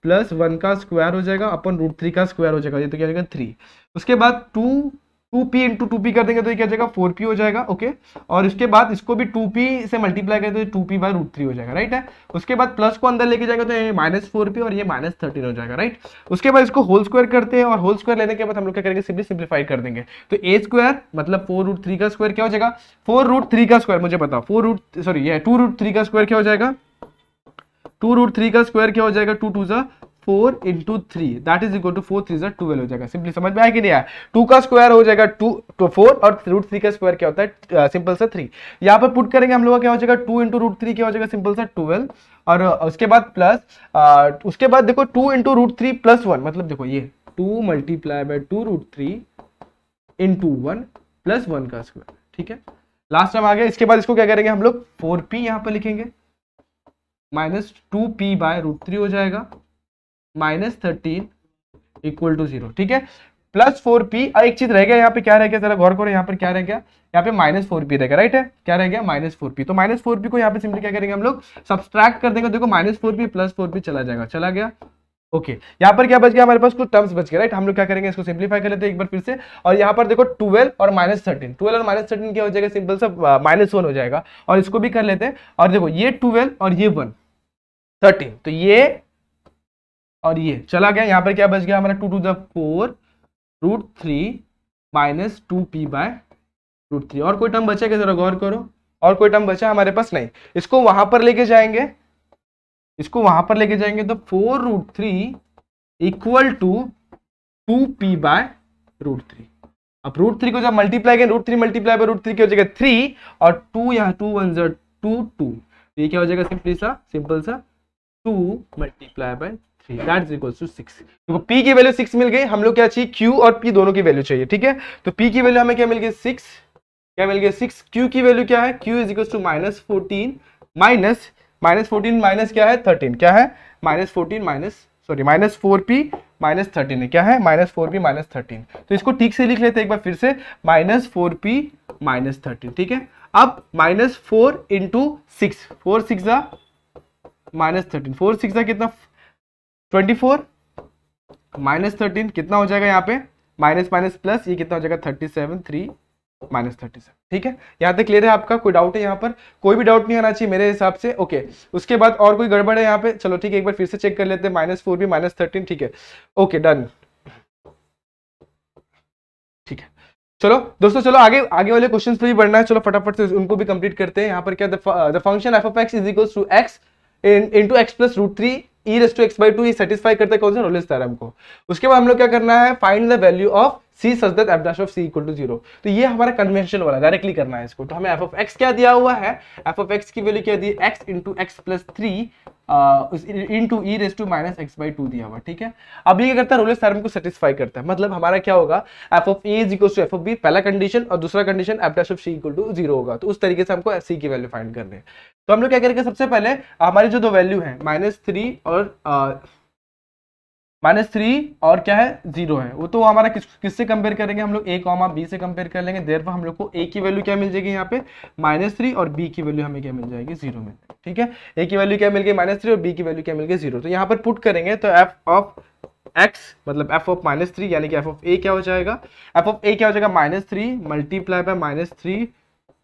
प्लस 1 का स्क्वायर हो जाएगा अपन √3 का स्क्वायर हो जाएगा, ये तो क्या हो जाएगा 3। उसके बाद 2p इंटू 2p कर देंगे तो ये क्या हो जाएगा 4p हो जाएगा, ओके। और उसके बाद इसको भी 2p से मल्टीप्लाई करें तो 2p/√3 हो जाएगा, राइट है। उसके बाद प्लस को अंदर लेके जाएगा तो ये -4p और ये -13 हो जाएगा, राइट। उसके बाद इसको होल स्क्वायर करते हैं, और होल स्क्वायर लेने के बाद हम लोग क्या करेंगे, सिंपली सिंप्लीफाई कर देंगे। तो a² मतलब 4√3 का स्क्वायर क्या हो जाएगा, 4√3 का स्क्वायर मुझे बताओ, 2√3 का स्क्वायर क्या हो जाएगा, 2√3 का स्क्वायर क्या हो जाएगा, 2 2 जा 4 into 3 that is equal to 4 3 जा 12 हो जाएगा। सिंपली समझ में आया कि नहीं आया, 2 का स्क्वायर हो जाएगा 2 तो 4 और √3 का स्क्वायर क्या होता है, सिंपल सा 3। यहाँ पर पुट करेंगे हम लोग क्या हो जाएगा, 2 इंटू √3 क्या हो जाएगा, सिंपल सा 12, और उसके बाद प्लस उसके बाद देखो 2 इंटू √3 प्लस 1, मतलब देखो ये 2 मल्टीप्लाई बाय 2√3 इंटू 1 प्लस 1 का स्क्वायर। ठीक है, लास्ट टाइम आ गया। इसके बाद इसको क्या करेंगे हम लोग, 4p यहाँ पर लिखेंगे, -2p/√3 हो जाएगा, -13 इक्वल टू 0। ठीक है, प्लस 4p, और एक चीज रह गया यहाँ पे, क्या रह गया जरा गौर करो, यहाँ पर क्या रह गया, यहाँ पे -4p रहेगा, राइट है, क्या रह गया -4p। तो -4p को यहाँ पे सिंपली क्या करेंगे हम लोग, सब्सट्रैक्ट कर देंगे, देखो -4p प्लस 4p चला जाएगा, चला गया, ओके। यहाँ पर क्या बच गया, हमारे पास कुछ टर्म्स बच गए, राइट। हम लोग क्या करेंगे, इसको सिंप्लीफाई कर लेते हैं एक बार फिर से, और यहाँ पर देखो 12 और -13, 12 और -13 क्या हो जाएगा, सिंपल सा -1 हो जाएगा, और इसको भी कर लेते हैं। और देखो ये 12 और ये 1 13, तो ये और ये चला गया, यहाँ पर क्या बच गया हमारा 2 2 4√3 -2p/√3। और कोई टर्म बचा क्या, जरा गौर करो, और कोई टर्म बचा हमारे पास नहीं। इसको वहां पर लेके जाएंगे, तो 4√3 इक्वल टू 2p/√3। अब √3 को जब मल्टीप्लाई करें, √3 मल्टीप्लाई बाय √3 क्या हो जाएगा 3, और 2 यहाँ 2 1 2 2, ये क्या हो जाएगा, सिंपल सा 2 multiply by 3 that is equal to 6। देखो p की वैल्यू 6 मिल गई, हम लोग क्या चाहिए, q और p दोनों की वैल्यू चाहिए। ठीक है, तो p की वैल्यू हमें क्या मिल गई 6, क्या मिल गया 6, q की वैल्यू क्या है, q is equal to -14 minus क्या है 13, क्या है -14 -4p -13 है, क्या है -4p -13। तो इसको ठीक से लिख लेते हैं एक बार फिर से, -4p -13। ठीक है, अब -4 इंटू 6, 4 6 जा -13, 4 6 जा कितना 24, -13 कितना हो जाएगा, यहाँ पे माइनस माइनस प्लस, ये कितना हो जाएगा 37 3 -37। ठीक है, यहाँ तक क्लियर है आपका, कोई डाउट है यहाँ पर, कोई भी डाउट नहीं आना चाहिए मेरे हिसाब से, ओके। उसके बाद और कोई गड़बड़ है यहाँ पे, चलो ठीक है, एक बार फिर से चेक कर लेते हैं, -4p -13, ठीक है, ओके डन। ठीक है, चलो दोस्तों, चलो आगे वाले क्वेश्चंस पे भी बढ़ना है, चलो फटाफट से उनको भी कंप्लीट करते हैं। यहाँ पर क्या, the function f of x is equal to x into x plus √3 e⁻⁴ ये सेटिस्फाई करता है कौन सा, रोलेस थ्योरम को। उसके बाद हम लोग क्या करना है, find the value of c such that f dash of c equal to 0। तो ये हमारा कन्वेंशन वाला डायरेक्टली करना है इसको। तो हमें f ऑफ x क्या दिया हुआ है, f ऑफ x की वैल्यू क्या दी, x into x plus 3 into e⁻⁴ दिया हुआ। ठीक है, अब ये क्या करता है, रोलेस थ्योरम को सेटिस्फाई करता है। मतलब हमारा क्या होगा, f of a is equal to f of b पहला कंडीशन, और दूसरा condition f dash of c equal to 0 होगा। तो उस तरीके से हमको c की वैल्यू फाइंड करनी है। तो हम लोग क्या करेंगे, सबसे पहले हमारी जो दो वैल्यू है -3 और क्या है 0 है, वो तो हमारा किससे कंपेयर करेंगे, हम लोग a, b से कंपेयर कर लेंगे। देयरफॉर हम लोग को a की वैल्यू क्या मिल जाएगी यहाँ पे -3, और b की वैल्यू हमें क्या मिल जाएगी 0 मिल जाएगी। ठीक है, a की वैल्यू क्या मिल गई -3 और b की वैल्यू क्या मिल गई 0। तो यहाँ पर पुट करेंगे तो f ऑफ x मतलब f ऑफ -3 यानी कि f ऑफ a क्या हो जाएगा, f ऑफ a क्या हो जाएगा -3 मल्टीप्लाई बाय -3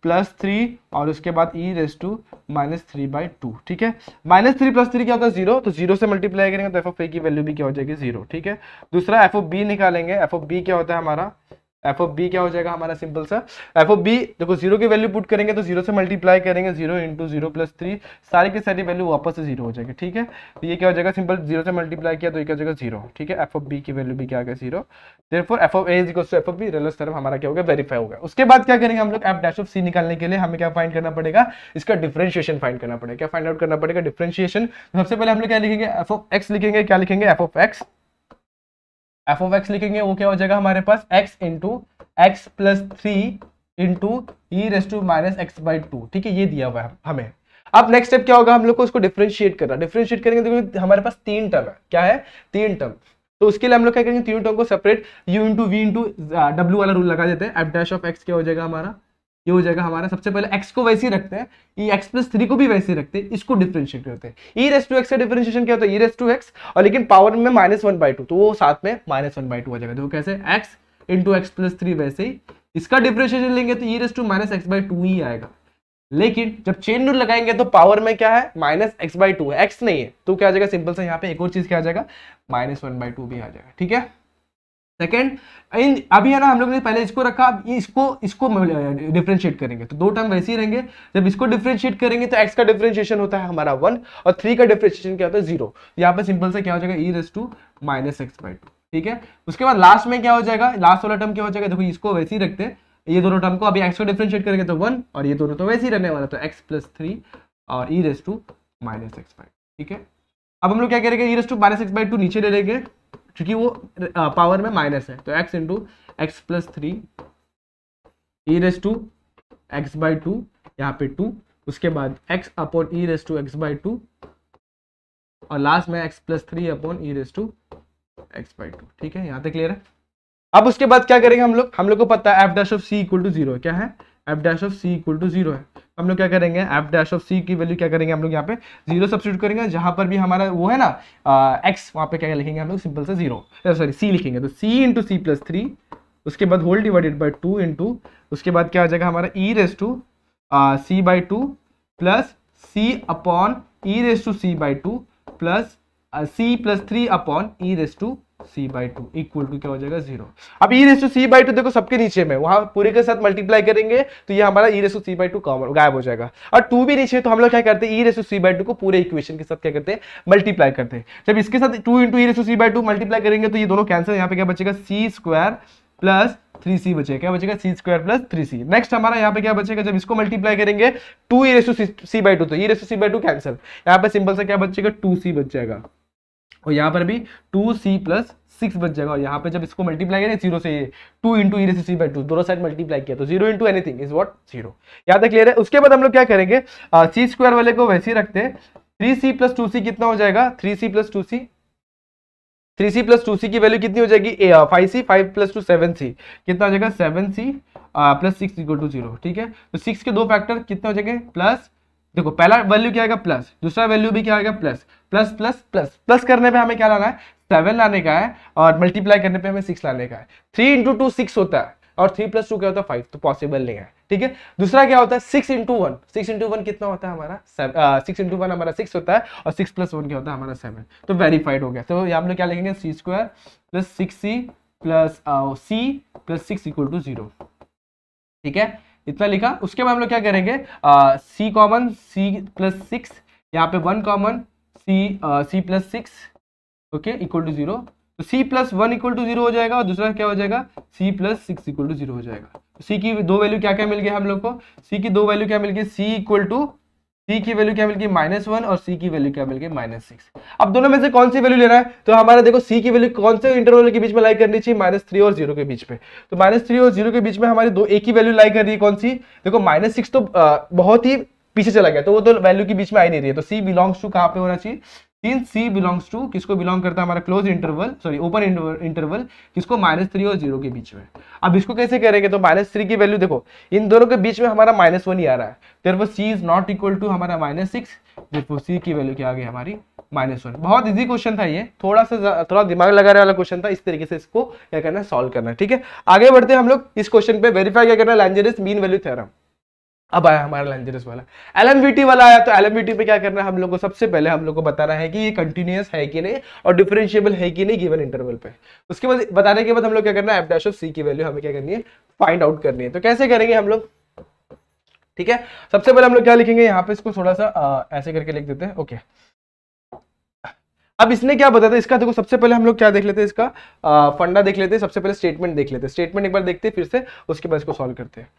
प्लस 3 और उसके बाद e⁻⁻3/2। ठीक है, -3 प्लस 3 क्या होता है 0, तो 0 से मल्टीप्लाई करेंगे तो f ऑफ a की वैल्यू भी क्या हो जाएगी 0। ठीक है, दूसरा f ऑफ b निकालेंगे, f ऑफ b क्या होता है हमारा, f ऑफ b क्या हो जाएगा हमारा, सिंपल सा f ऑफ b देखो 0 की वैल्यू पुट करेंगे तो 0 से मल्टीप्लाई करेंगे, 0 इंटू 0 प्लस 3 सारी की सारी वैल्यू वापस से 0 हो जाएगी। ठीक है, तो ये क्या हो जाएगा, सिंपल 0 से मल्टीप्लाई किया तो ये क्या हो जाएगा 0। ठीक है, f ऑफ b की वैल्यू भी क्या आ गया 0। Therefore f of a is equal to f of b, Rolle's theorem हमारा क्या हो गया, वेरीफाई हो गया। उसके बाद क्या करेंगे हम लोग, f डैश ऑफ c निकालने के लिए हमें क्या फाइंड करना पड़ेगा, इसका डिफरेंशिएशन फाइंड करना पड़ेगा। क्या फाइंड आउट करना पड़ेगा, डिफरेंशिएशन। सबसे पहले हम लोग क्या लिखेंगे, f ऑफ x लिखेंगे, क्या लिखेंगे f of x F of X लिखेंगे वो क्या हो जाएगा हमारे पास x into x plus three into E raise to minus x by two. ठीक है, ये दिया हुआ है हमें। अब नेक्स्ट स्टेप क्या होगा, हम लोग को उसको डिफरेंशिएट करना। डिफरेंशिएट करेंगे तो हमारे पास तीन टर्म है, क्या है, तीन टर्म। तो उसके लिए हम लोग क्या करेंगे, तीनों टर्म को separate u into V into W वाला रूल लगा देते हैं। एफ डैश ऑफ एक्स क्या हो जाएगा हमारा, ये हो जाएगा हमारा, सबसे पहले x को वैसे ही रखते हैं, ये x प्लस थ्री को भी वैसे ही रखते हैं, इसको डिफरेंशिएट करते हैं। ई रेस टू एक्स का डिफरेंशिएशन क्या होता है, ई रेस टू एक्स, और लेकिन पावर में -1/2, तो वो साथ में -1/2 हो जाएगा। देखो कैसे, x into x plus three, वैसे ही इसका डिफरेंशिएशन लेंगे तो e raise to minus x by two ही आएगा। लेकिन जब चेन रूल लगाएंगे तो पावर में क्या है, -x/2 है, x नहीं है, तो क्या आ जाएगा, सिंपल सा यहाँ पे एक और चीज क्या आ जाएगा, -1/2 भी आ जाएगा। ठीक है, सेकेंड अभी है ना, हम लोग ने पहले इसको रखा, अब इसको डिफरेंशिएट करेंगे तो दो टर्म वैसे ही रहेंगे। जब इसको डिफरेंशिएट करेंगे तो x का डिफरेंशिएशन होता है हमारा 1 और 3 का डिफरेंशिएशन क्या होता है 0। यहाँ पे सिंपल से क्या हो जाएगा, ई रेस टू माइनस x/2। ठीक है, उसके बाद लास्ट में क्या हो जाएगा, लास्ट वाला टर्म क्या हो जाएगा, देखो इसको वैसे ही रखते हैं, ये दोनों टर्म को अभी x को डिफरेंशिएट करेंगे तो 1 और ये दोनों तो वैसे ही रहने वाला, तो x प्लस थ्री और ई रेस टू माइनस x/2। ठीक है, अब हम लोग क्या करेंगे, ई रेस टू माइनस x/2 नीचे ले लेंगे क्योंकि वो पावर में माइनस है, तो x into x plus three E raise to X by two, यहाँ पे 2, उसके बाद x upon E raise to X by two, और लास्ट में x plus three upon E raise to X by two. ठीक है, यहाँ तक क्लियर है। अब उसके बाद क्या करेंगे हम लोग को पता है F dash of C equal to 0 है, क्या है, F dash of C equal to 0 है। हम लोग क्या करेंगे, एफ डैश ऑफ सी की वैल्यू क्या करेंगे, हम लोग यहाँ पे 0 सब्स्टिट्यूट करेंगे, जहां पर भी हमारा वो है ना x, वहां पे क्या लिखेंगे हम लोग, सिंपल से 0, सॉरी सी लिखेंगे, तो c इंटू सी प्लस थ्री, उसके बाद होल डिवाइडेड बाई 2 इंटू, उसके बाद क्या आ जाएगा हमारा e raise to c by two plus c upon E raise to c by two plus c plus three upon E raise to c by two equal to क्या हो जाएगा 0। अब e raise to c by two देखो सबके नीचे में, वहां पूरे के साथ मल्टीप्लाई करेंगे तो ये हमारा e raise to c by two common गायब हो जाएगा, और 2 भी नीचे, तो हम लोग क्या करते हैं, e raise to c by two को पूरे इक्वेशन के साथ क्या करते हैं, मल्टीप्लाई करते हैं। जब इसके साथ 2 into E raise to c by two multiply करेंगे तो ये दोनों कैंसिल, यहाँ पे क्या बचेगा, सी स्क्वायर प्लस 3c बचेगा, क्या बचेगा, सी स्क्वायर प्लस 3c। नेक्स्ट हमारा यहाँ पे क्या बचेगा, जब इसको मल्टीप्लाई करेंगे 2 e raise to c by two, तो e raise to c by two cancel, यहाँ पे सिंपल से क्या बचेगा, 2c बच जाएगा, और यहाँ पर भी 2c प्लस 6 बच जाएगा, और यहाँ पे जब इसको मल्टीप्लाई करें 0 से 2 into E raise to c by two, दोनों साइड मल्टीप्लाई किया तो 0 इंटू एनीथिंग इज व्हाट 0। यहाँ तक क्लियर है। उसके बाद हम लोग क्या करेंगे, सी स्क्वायर वाले को वैसे ही रखते हैं, 3c प्लस 2c कितना हो जाएगा, 3c plus 2c, 3c plus 2c की वैल्यू कितनी हो जाएगी, 5c, 5 प्लस 2 7c, कितना हो जाएगा 7c प्लस 6 इक्वल टू 0। ठीक है, तो 6 के दो फैक्टर कितने हो जाएंगे, प्लस, देखो पहला वैल्यू क्या आएगा प्लस, दूसरा वैल्यू भी क्या आएगा plus, plus plus plus, plus करने पे हमें क्या लाना है, 7 लाने का है, और मल्टीप्लाई करने पे हमें 6 लाने का है। 3 इंटू 2 6 होता है, और 3 प्लस 2 क्या होता है 5, तो पॉसिबल नहीं है। ठीक है, दूसरा क्या होता है 6 इंटू 1, 6 इंटू 1 कितना होता है हमारा 6 इंटू 1 हमारा 6 होता है, और 6 प्लस 1 क्या होता है हमारा 7, तो वेरीफाइड हो गया। तो यहाँ हम लोग क्या लिखेंगे, c square plus 6c plus c plus 6 equal to 0। ठीक है, इतना लिखा। उसके बाद हम लोग क्या करेंगे, c कॉमन, c प्लस 6, यहाँ पे 1 common, c plus 6, okay, equal to 0, तो c प्लस 1 इक्वल टू 0 हो जाएगा, और दूसरा क्या हो जाएगा, c प्लस 6 इक्वल टू 0 हो जाएगा। तो c की दो वैल्यू क्या क्या मिल गई हम लोग को, c की दो वैल्यू क्या मिल गई, c इक्वल टू, c की वैल्यू क्या मिल गई -1, और c की वैल्यू क्या मिल गई -6। अब दोनों में से कौन सी वैल्यू लेना है, तो हमारा देखो c की वैल्यू कौन से इंटरवल के बीच में लाई करनी चाहिए, -3 और 0 के बीच में, तो -3 और 0 के बीच में हमारी दो एक ही वैल्यू लाई कर रही है, कौन सी, देखो -6 तो बहुत ही पीछे चला गया, तो वो तो वैल्यू के बीच में आ ही नहीं रही है, तो c बिलोंग्स टू कहाँ पे होना चाहिए, सिंस c बिलोंग्स टू, किसको बिलोंग करता है, हमारा close interval, sorry open interval, किसको, -3 और 0 के बीच में। अब इसको कैसे करेंगे, तो -3 की वैल्यू देखो इन दोनों के बीच में हमारा -1 ही आ रहा है, therefore c is not equal to हमारा -6, therefore c की वैल्यू क्या आ गई हमारी -1। बहुत इजी क्वेश्चन था ये, थोड़ा दिमाग लगाने वाला क्वेश्चन था, इस तरीके से इसको क्या करना है, सॉल्व करना है। ठीक है, आगे बढ़ते हैं हम लोग इस क्वेश्चन पे, वेरीफाई क्या करना है, लैंजरस मीन वैल्यू थ्योरम। अब आया हमारा लैंजरस वाला, एलएमवीटी वाला आया, तो एलएमवीटी पे क्या करना है हम लोग को, सबसे पहले हम लोग को बताना है कि ये कंटिन्यूअस है कि नहीं, और डिफरेंशिएबल है कि नहीं गिवन इंटरवल पे। उसके बाद बताने के बाद हम लोग क्या करना है, एफ डैश ऑफ सी की वैल्यू हमें क्या करनी है, फाइंड आउट करनी है। तो कैसे करेंगे हम लोग, ठीक है, सबसे पहले हम लोग क्या लिखेंगे, यहाँ पे इसको थोड़ा सा ऐसे करके लिख देते हैं, ओके। अब इसने क्या बताया था इसका, देखो सबसे पहले हम लोग क्या देख लेते हैं, इसका फंडा देख लेते हैं, सबसे पहले स्टेटमेंट देख लेते हैं, स्टेटमेंट एक बार देखते हैं फिर से, उसके बाद इसको सॉल्व करते हैं।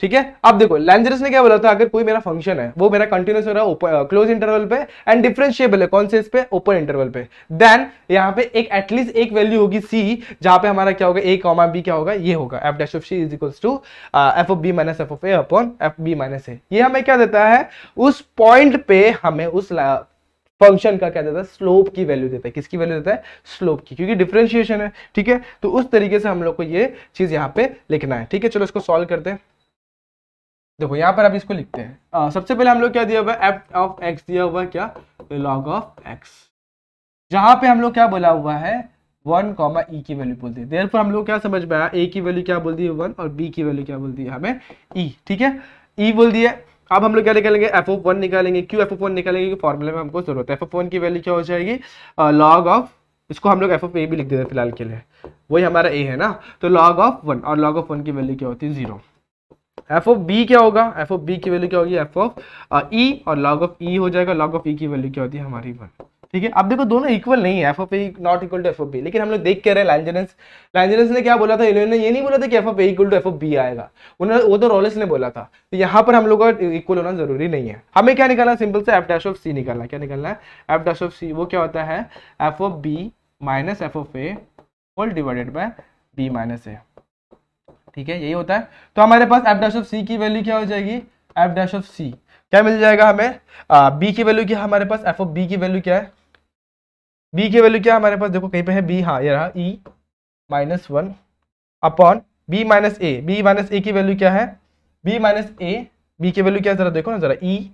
ठीक है। अब देखो लैंजरस ने क्या बोला था, अगर कोई मेरा फंक्शन है वो मेरा कंटिन्यूस हो रहा है क्लोज इंटरवल पे एंड डिफरेंशिएबल है कौन से इस पे, ओपन इंटरवल पे, देन यहाँ पे एक एटलीस्ट एक वैल्यू होगी सी जहां पे हमारा क्या होगा, ए कॉमा बी क्या होगा, ये होगा f dash of c is equals to F of b minus f of a upon f b minus a. ये हमें क्या देता है, उस पॉइंट पे हमें उस फंक्शन का क्या देता है, स्लोप की वैल्यू देता है। किसकी वैल्यू देता है, स्लोप की, क्योंकि डिफरेंशिएशन है। ठीक है, तो उस तरीके से हम लोग को ये चीज यहाँ पे लिखना है। ठीक है, चलो इसको सॉल्व करते हैं। देखो यहाँ पर अब इसको लिखते हैं। सबसे पहले हम लोग क्या दिया हुआ है, एफ ऑफ एक्स दिया हुआ है, क्या, लॉग ऑफ एक्स, जहां पे हम लोग क्या बोला हुआ है, 1 कॉमा ई की वैल्यू बोल दी। देयरफॉर हम लोग क्या समझ में आया, ए की वैल्यू क्या बोल दी है 1 और बी की वैल्यू क्या बोल दी है हमें ई। ठीक है, ई बोल दिया। अब हम लोग क्या निकालेंगे, एफ ऑफ 1 निकालेंगे। क्यों एफ ऑफ 1 निकालेंगे, क्योंकि फॉर्मूले में हमको जरूरत है। एफ ऑफ 1 की वैल्यू क्या हो जाएगी, लॉग ऑफ, इसको हम लोग एफ ऑफ ए भी लिख देते हैं फिलहाल के लिए, वही हमारा ए है ना, तो लॉग ऑफ 1, और लॉग ऑफ 1 की वैल्यू क्या होती है 0। एफ ऑफ बी क्या होगा, एफ ऑफ बी की वैल्यू क्या होगी, एफ ऑफ ई, और लॉग ऑफ ई हो जाएगा, लॉग ऑफ ई की वैल्यू क्या होती है हमारी 1। ठीक है, अब देखो दोनों इक्वल नहीं है, f of a not equal to F of b, लेकिन हम लोग देख के रहे लैंजरस ने क्या बोला था, इन्होंने ये नहीं बोला था कि f of A equal to F of b आएगा, उन्होंने वो तो रोलेस ने बोला था। तो यहाँ पर हम लोग का इक्वल होना जरूरी नहीं है। हमें क्या निकालना है, सिंपल से एफ डैश ऑफ सी निकालना है। क्या निकालना है, एफ डैश ऑफ सी, वो क्या होता है, f of b minus f of a whole divided by b minus a. ठीक है, यही होता है। तो हमारे पास एफ डैश ऑफ सी की वैल्यू क्या हो जाएगी, एफ डैश ऑफ सी क्या मिल जाएगा हमें, बी की वैल्यू क्या है हमारे पास, एफ ऑफ बी की वैल्यू क्या है, बी की वैल्यू क्या है हमारे पास, देखो कहीं पे है बी, हाँ ये रहा, ई माइनस 1 अपॉन बी माइनस ए। बी माइनस ए की वैल्यू क्या है, बी माइनस ए, बी की वैल्यू क्या है जरा देखो ना जरा, ई,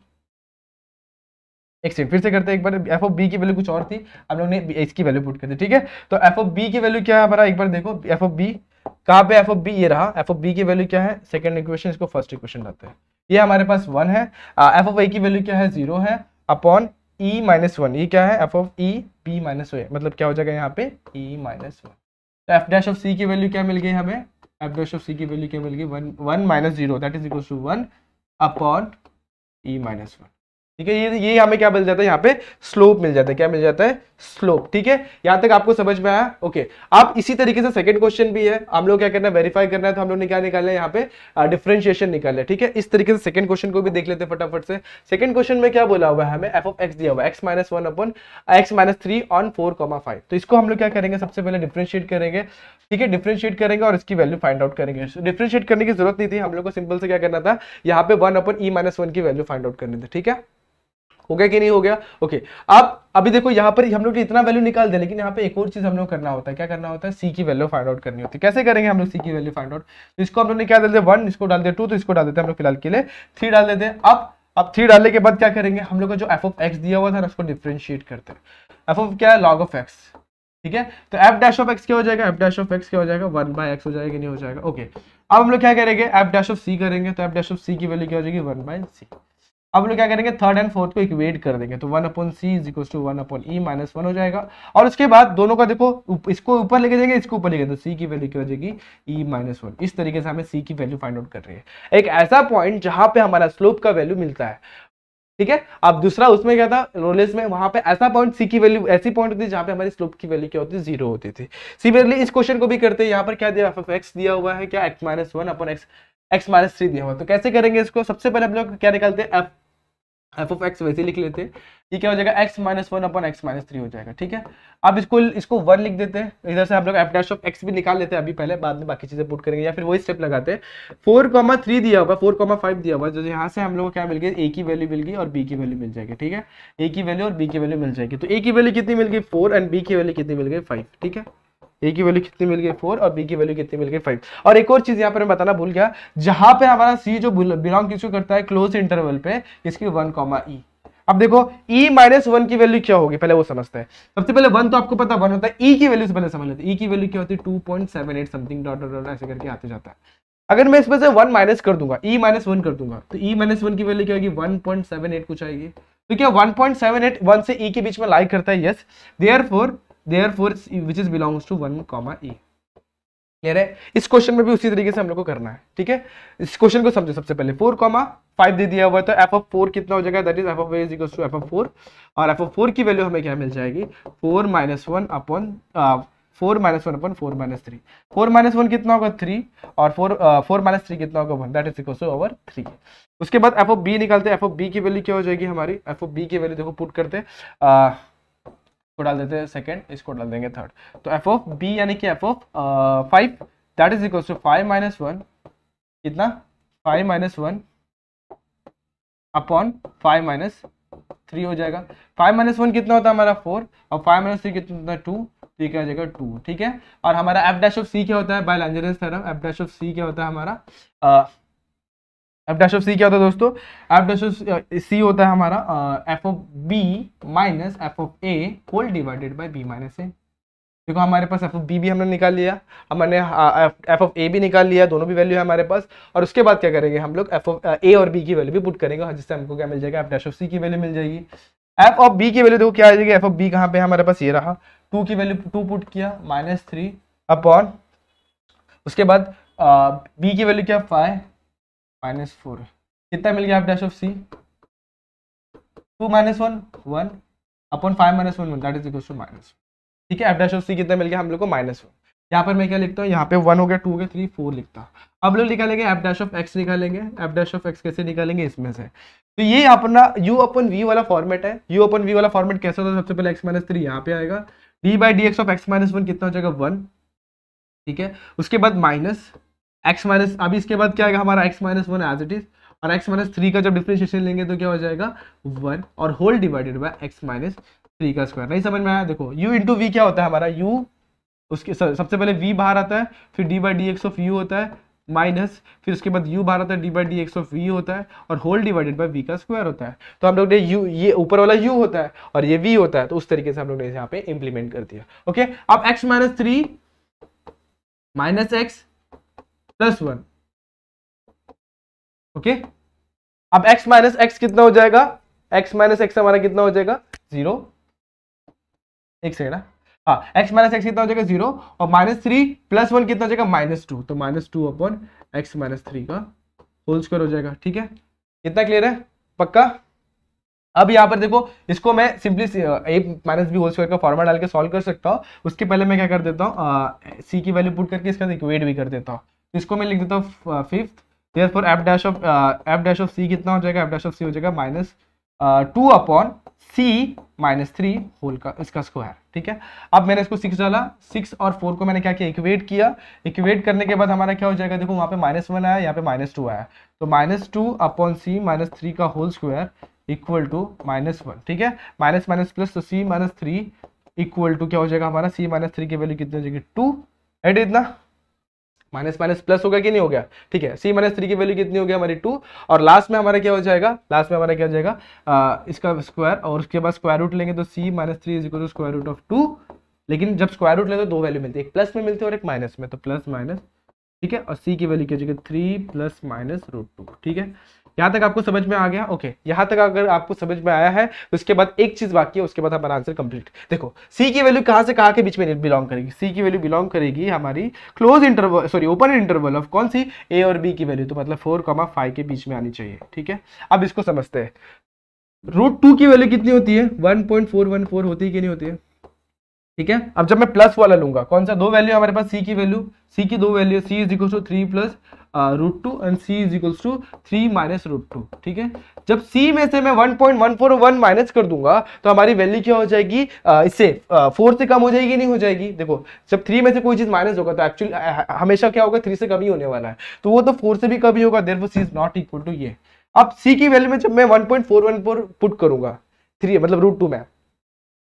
एक सेकंड फिर से करते हैं एक बार। एफ ऑफ बी की वैल्यू कुछ और थी, हम लोग ने इसकी वैल्यू पुट कर दी। ठीक है, तो एफ ऑफ बी की वैल्यू क्या है हमारा, एक बार देखो एफ ऑफ बी कहाँ पे, एफ ऑफ बी ये रहा, एफ ऑफ बी की वैल्यू क्या है, सेकंड इक्वेशन, इसको फर्स्ट इक्वेशन लाते हैं, ये हमारे पास 1 है। एफ ऑफ ए की वैल्यू क्या है 0 है, अपॉन ई माइनस 1, ये क्या है, f of e b minus a, मतलब क्या हो जाएगा यहाँ पे ई माइनस 1। तो एफ डैश ऑफ सी की वैल्यू क्या मिल गई हमें, एफ डैश ऑफ सी की वैल्यू क्या मिल गई, 1 minus 0 that is equal to 1 upon e minus 1। ठीक है, ये हमें क्या मिल जाता है यहाँ पे, स्लोप मिल जाता है। क्या मिल जाता है, स्लोप। ठीक है, यहाँ तक आपको समझ में आया। ओके, अब इसी तरीके से सेकंड क्वेश्चन भी है, हम लोग क्या करना है, वेरीफाई करना है, तो हम लोग ने क्या निकालना है यहाँ पे, डिफरेंशिएशन निकालना है। ठीक है, इस तरीके से सेकंड क्वेश्चन को भी देख लेते हैं फटाफट से। सेकंड क्वेश्चन में क्या बोला हुआ है हमें, एफ ऑफ एक्स दिया हुआ है x minus 1 upon x minus 3 on 4,5। तो इसको हम लोग क्या करेंगे, सबसे पहले डिफरेंशिएट करेंगे। ठीक है, डिफरेंशिएट करेंगे और इसकी वैल्यू फाइंड आउट करेंगे। डिफरेंशिएट करने की जरूरत नहीं थी, हम लोग को सिंपल से क्या करना था, यहाँ पे 1 अपॉन ई माइनस 1 की वैल्यू फाइंड आउट करनी थी। ठीक है, हो गया कि नहीं हो गया। ओके, अब अभी देखो यहाँ पर हम लोग इतना वैल्यू निकाल दे, लेकिन यहाँ पे एक और चीज हम लोग करना होता है। क्या करना होता है, सी की वैल्यू फाइंड आउट करनी होती है। कैसे करेंगे हम लोग सी की वैल्यू फाइंड आउट, तो इसको हम लोग ने क्या डाल दिया 1, इसको डाल दिया 2, तो इसको डाल देते हैं हम लोग फिलहाल के लिए 3 डाल देते हैं। अब 3 डालने के बाद क्या करेंगे, हम लोग का जो एफ ऑफ एक्स दिया हुआ था ना उसको डिफरेंशिएट करते हैं। एफ ऑफ क्या है, लॉग ऑफ एक्स। ठीक है, तो एफ डैश ऑफ एक्स क्या हो जाएगा, एफ डैश ऑफ एक्स क्या हो जाएगा, 1 बाय एक्स हो जाएगा कि नहीं हो जाएगा। ओके, अब हम लोग क्या करेंगे, एफ डैश ऑफ सी करेंगे, तो एफ डैश ऑफ सी की वैल्यू क्या हो जाएगी 1 बाय सी। अब लोग क्या करेंगे, थर्ड एंड फोर्थ को इक्वेट कर देंगे, तो 1 upon c is equal to 1 upon e minus 1 हो जाएगा। और उसके बाद दोनों का देखो, इसको ऊपर लेके जाएंगे, इसको ऊपर लेके, तो सी की वैल्यू क्या हो जाएगी ई माइनस 1। इस तरीके से हमें सी की वैल्यू फाइंड आउट कर रही है, एक ऐसा पॉइंट जहां पे हमारा स्लोप का वैल्यू मिलता है। ठीक है, अब दूसरा उसमें क्या था, रोलेस में, वहां पे ऐसा पॉइंट सी की वैल्यू ऐसी पॉइंट होती है जहां पे हमारी स्लोप की वैल्यू क्या होती है 0 होती थी। सिमिलरली इस क्वेश्चन को भी करते हैं। यहाँ पर क्या दिया, एफ ऑफ एक्स दिया हुआ है क्या, x minus 1 upon x minus 3 दिया हुआ है। तो कैसे करेंगे इसको, सबसे पहले हम लोग क्या निकालते हैं, एफ ऑफ एक्स वैसे लिख लेते हैं, ये क्या हो जाएगा x minus 1 upon x minus 3 हो जाएगा। ठीक है, अब इसको 1 लिख देते हैं, इधर से हम लोग एफ डैश ऑफ एक्स भी निकाल लेते हैं अभी पहले, बाद में बाकी चीजें पुट करेंगे, या फिर वही स्टेप लगाते हैं। 4,3 दिया हुआ, 4,5 दिया हुआ, जो यहाँ से हम लोग को क्या मिल गई, ए की वैल्यू मिल गई और बी की वैल्यू मिल जाएगी। ठीक है, ए की वैल्यू और बी की वैल्यू मिल जाएगी। तो ए की वैल्यू कितनी मिल गई 4 एंड बी की वैल्यू कितनी मिल गई 5। ठीक है, ए की वैल्यू कितनी मिल गई 4 और बी की वैल्यू कितनी मिल गई 5। और एक और चीज यहाँ पर मैं बताना भूल गया, जहां पे हमारा सी जो बिलोंग किसको करता है, क्लोज इंटरवल पे, इसकी 1, ई। अब देखो e माइनस 1 की वैल्यू क्या होगी, पहले वो समझते हैं। सबसे पहले 1 तो आपको पता 1 होता है, e की वैल्यू से पहले समझ लेते हैं। e की वैल्यू क्या होती है 2.78 समथिंग डॉट डॉट डॉट ऐसे करके आते जाता है। अगर मैं इसमें से 1 माइनस कर दूंगा, e माइनस 1 कर दूंगा, तो e माइनस 1 की वैल्यू क्या होगी 1.78 कुछ आएगी। तो क्या 1.78 1 से e के बीच में लाई करता है, yes, therefore which is belongs to 1, e। Clear है, इस क्वेश्चन में भी उसी तरीके से हम लोग को करना है। ठीक है, इस क्वेश्चन को समझो। सबसे पहले 4,5 दे दिया हुआ है, तो एफ ऑफ 4 कितना हो जाएगा, that is F of A is equal to F of 4, और एफ ऑफ 4 की वैल्यू हमें क्या मिल जाएगी 4 माइनस 1 अपॉन 4 - 1 अपन 4 - 3, 4 - 1 कितना होगा 3 और 4 - 3 कितना होगा 1, that is equal to over 3। उसके बाद एफ ऑफ बी निकालते हैं। एफ ऑफ बी की वैल्यू क्या हो जाएगी हमारी, एफ ऑफ बी की वैल्यू देखो पुट करते हैं, को डाल देते हैं सेकंड, इसको डाल देंगे थर्ड। तो एफ ऑफ बी यानी कि f of 5 that is equal to 5 - 1 कितना 5 - 1 अपॉन 5 - 3 हो जाएगा। 5 - 1 कितना होता है हमारा 4 और 5 - 3 कितना होता है 2, तो ये क्या हो जाएगा 2, ठीक है। और हमारा एफ डैश ऑफ सी क्या होता है बाय लैंजरेस theorem, F dash of C क्या होता है हमारा, एफ डैश ऑफ सी क्या होता है दोस्तों, एफ डैश ऑफ सी होता है हमारा f of b minus f of a whole divided by b minus a. देखो हमारे पास एफ ऑफ बी भी हमने निकाल लिया, हमने एफ ऑफ ए भी निकाल लिया, दोनों भी वैल्यू है हमारे पास। और उसके बाद क्या करेंगे हम लोग एफ ऑफ ए और बी की वैल्यू भी पुट करेंगे, जिससे हमको क्या मिल जाएगा, एफ डैश ऑफ सी की वैल्यू मिल जाएगी। एफ ऑफ बी की वैल्यू देखो क्या आ जाएगी, एफ ऑफ बी कहाँ पे हमारे पास ये रहा, 2 की वैल्यू 2 पुट किया -3 अपॉन, उसके बाद बी की वैल्यू क्या 5 - 4 कितना मिल गया f dash of c, 2 - 1 1 upon 5 - 1 that is equal to -1, ठीक है। एफ डैश ऑफ सी कितना मिल गया हम लोग को -1। यहाँ पर मैं क्या लिखता हूँ, यहाँ पे 1 हो गया, 2 हो गया, 3 4 लिखता हूँ। अब लोग निकालेंगे एफ डैश ऑफ एक्स निकालेंगे। एफ डैश ऑफ एक्स कैसे निकालेंगे, इसमें से तो ये अपना u अपन v वाला फॉर्मेट है। u अपन v वाला फॉर्मेट कैसा होता है, सबसे पहले x - 3 यहाँ पे आएगा, d/dx ऑफ x - 1 कितना हो जाएगा 1, ठीक है। उसके बाद माइनस x माइनस, अभी इसके बाद क्या आएगा हमारा x - 1 एज इट इज, और x - 3 का जब डिफरेंशिएशन लेंगे तो क्या हो जाएगा 1 और होल डिवाइडेड बाय x - 3 का स्क्वायर। नहीं समझ में आया, देखो u इंटू वी क्या होता है हमारा, u उसके सबसे पहले v बाहर आता है, फिर d/dx ऑफ u होता है माइनस, फिर उसके बाद u बाहर आता है, d/dx ऑफ v होता है और होल डिवाइडेड बाय v का स्क्वायर होता है। तो हम लोग ने u, ये ऊपर वाला u होता है और ये v होता है, तो उस तरीके से हम लोग ने यहाँ पे इंप्लीमेंट कर दिया। ओके, अब x - 3 minus x plus 1, okay. अब x माइनस एक्स कितना हो जाएगा, x माइनस एक्स हमारा कितना हो जाएगा 0, एक सेकंड, हाँ x माइनस एक्स कितना हो जाएगा 0 और -3 + 1 कितना हो जाएगा -2, तो -2 अपॉन x - 3 का होल स्क्वायर हो जाएगा, ठीक है। कितना क्लियर है, पक्का। अब यहाँ पर देखो, इसको मैं simply a - b whole square का फॉर्मूला डाल के सॉल्व कर सकता हूँ। उसके पहले मैं क्या कर देता हूँ, c की वैल्यू पुट करके इसका इक्वेट भी कर देता हूँ। तो इसको मैं लिख देता हूँ 5th, therefore F dash of c कितना हो जाएगा, एफ डैश ऑफ सी हो जाएगा -2 अपॉन c - 3 होल का इसका स्क्वायर, ठीक है। अब मैंने इसको 6 डाला, 6 और 4 को मैंने क्या किया, इक्वेट किया। इक्वेट करने के बाद हमारा क्या हो जाएगा, देखो वहाँ पे -1 आया, यहाँ पे -2 आया, तो -2 अपॉन c - 3 का होल स्क्वायर इक्वल टू -1, ठीक है। माइनस माइनस प्लस, तो c - 3 इक्वल टू क्या हो जाएगा हमारा, c - 3 की वैल्यू कितनी हो जाएगी 2, एड इतना माइनस माइनस प्लस होगा कि नहीं हो गया, ठीक है। c - 3 की वैल्यू कितनी हो गई हमारी 2, और लास्ट में हमारा क्या हो जाएगा, लास्ट में हमारा क्या हो जाएगा इसका स्क्वायर, और उसके बाद स्क्वायर रूट लेंगे तो c - 3 is equal to square root of 2। लेकिन जब स्क्वायर रूट ले तो दो वैल्यू मिलती है, एक प्लस में मिलती है और एक माइनस में, तो प्लस माइनस, ठीक है। और c की वैल्यू क्या हो जाएगी 3 + -√2, ठीक है। यहाँ तक आपको समझ में आ गया, ओके। यहाँ तक अगर आपको समझ में आया है तो उसके बाद एक चीज बाकी है, उसके बाद हमारा आंसर कंप्लीट। देखो c की वैल्यू कहाँ से कहाँ के बीच में बिलोंग करेगी, c की वैल्यू बिलोंग करेगी हमारी close interval, sorry open interval of कौन सी, a और b की वैल्यू, तो मतलब 4,5 के बीच में आनी चाहिए, ठीक है। अब इसको समझते हैं, √2 की वैल्यू कितनी होती है 1.414 होती है कि नहीं होती है, ठीक है। अब जब मैं प्लस वाला लूंगा, कौन सा, दो वैल्यू हमारे पास c की वैल्यू, c की दो value, c is equal to 3 + √2 and c is equal to 3 - √2, ठीक है। जब c में से मैं 1.141 माइनस कर दूंगा तो हमारी वैल्यू क्या हो जाएगी, इससे 4 से कम हो जाएगी, नहीं हो जाएगी। देखो जब 3 में से कोई चीज माइनस होगा तो एक्चुअली हमेशा क्या होगा 3 से कम ही होने वाला है, तो वो तो 4 से भी कम ही होगा, therefore c is not equal to ये। अब c की वैल्यू में जब मैं 1.414 पुट करूंगा 3 मतलब √2 में,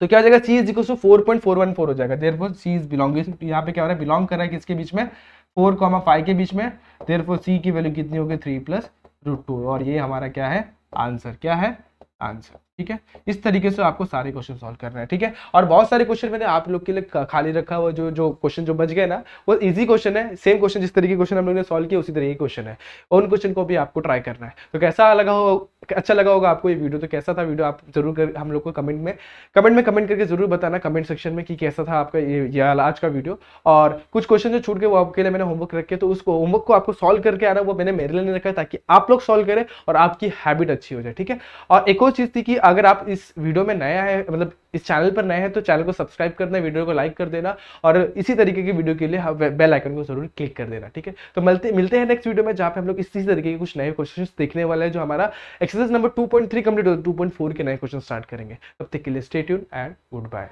तो क्या हो जाएगा, c इज इक्वल टू 4.414 हो जाएगा, देयरफॉर c इज बिलोंगिंग, यहाँ पे क्या हो रहा है, बिलोंग कर रहा है किसके बीच में, 4,5 के बीच में, देयरफॉर c की वैल्यू कितनी होगी 3 + √2, और ये हमारा क्या है आंसर, क्या है आंसर, ठीक है। इस तरीके से आपको सारे क्वेश्चन सॉल्व करना है, ठीक है। और बहुत सारे क्वेश्चन मैंने आप लोग के लिए खाली रखा हुआ, जो क्वेश्चन जो बच गए ना, वो इजी क्वेश्चन है, सेम क्वेश्चन जिस तरीके क्वेश्चन हम लोग ने सॉल्व किया उसी तरीके के क्वेश्चन है, उन क्वेश्चन को भी आपको ट्राई करना है। तो कैसा लगा हो, अच्छा लगा होगा आपको ये वीडियो, तो कैसा था वीडियो आप जरूर हम लोग को कमेंट में कमेंट करके जरूर बताना, कमेंट सेक्शन में कि कैसा था आपका ये आज का वीडियो। और कुछ क्वेश्चन जो छूट गए वो आपके लिए मैंने होमवर्क रखे, तो उसको होमवर्क को आपको सॉल्व करके आना, वो मैंने मेरे लिए नहीं रखा ताकि आप लोग सॉल्व करें और आपकी हैबिट अच्छी हो जाए, ठीक है। और एक और चीज थी कि अगर आप इस वीडियो में नया है, मतलब इस चैनल पर नए हैं, तो चैनल को सब्सक्राइब करना, वीडियो को लाइक कर देना और इसी तरीके की वीडियो के लिए बेल आइकन को जरूर क्लिक कर देना, ठीक है। तो मिलते हैं नेक्स्ट वीडियो में, जहाँ पे हम लोग इसी तरीके के कुछ नए क्वेश्चन देखने वाले हैं, जो हमारा एक्सरसाइज नंबर 2.3 कंप्लीट हो 2.4 के नए क्वेश्चन स्टार्ट करेंगे। तब तक के लिए stay tuned and good bye.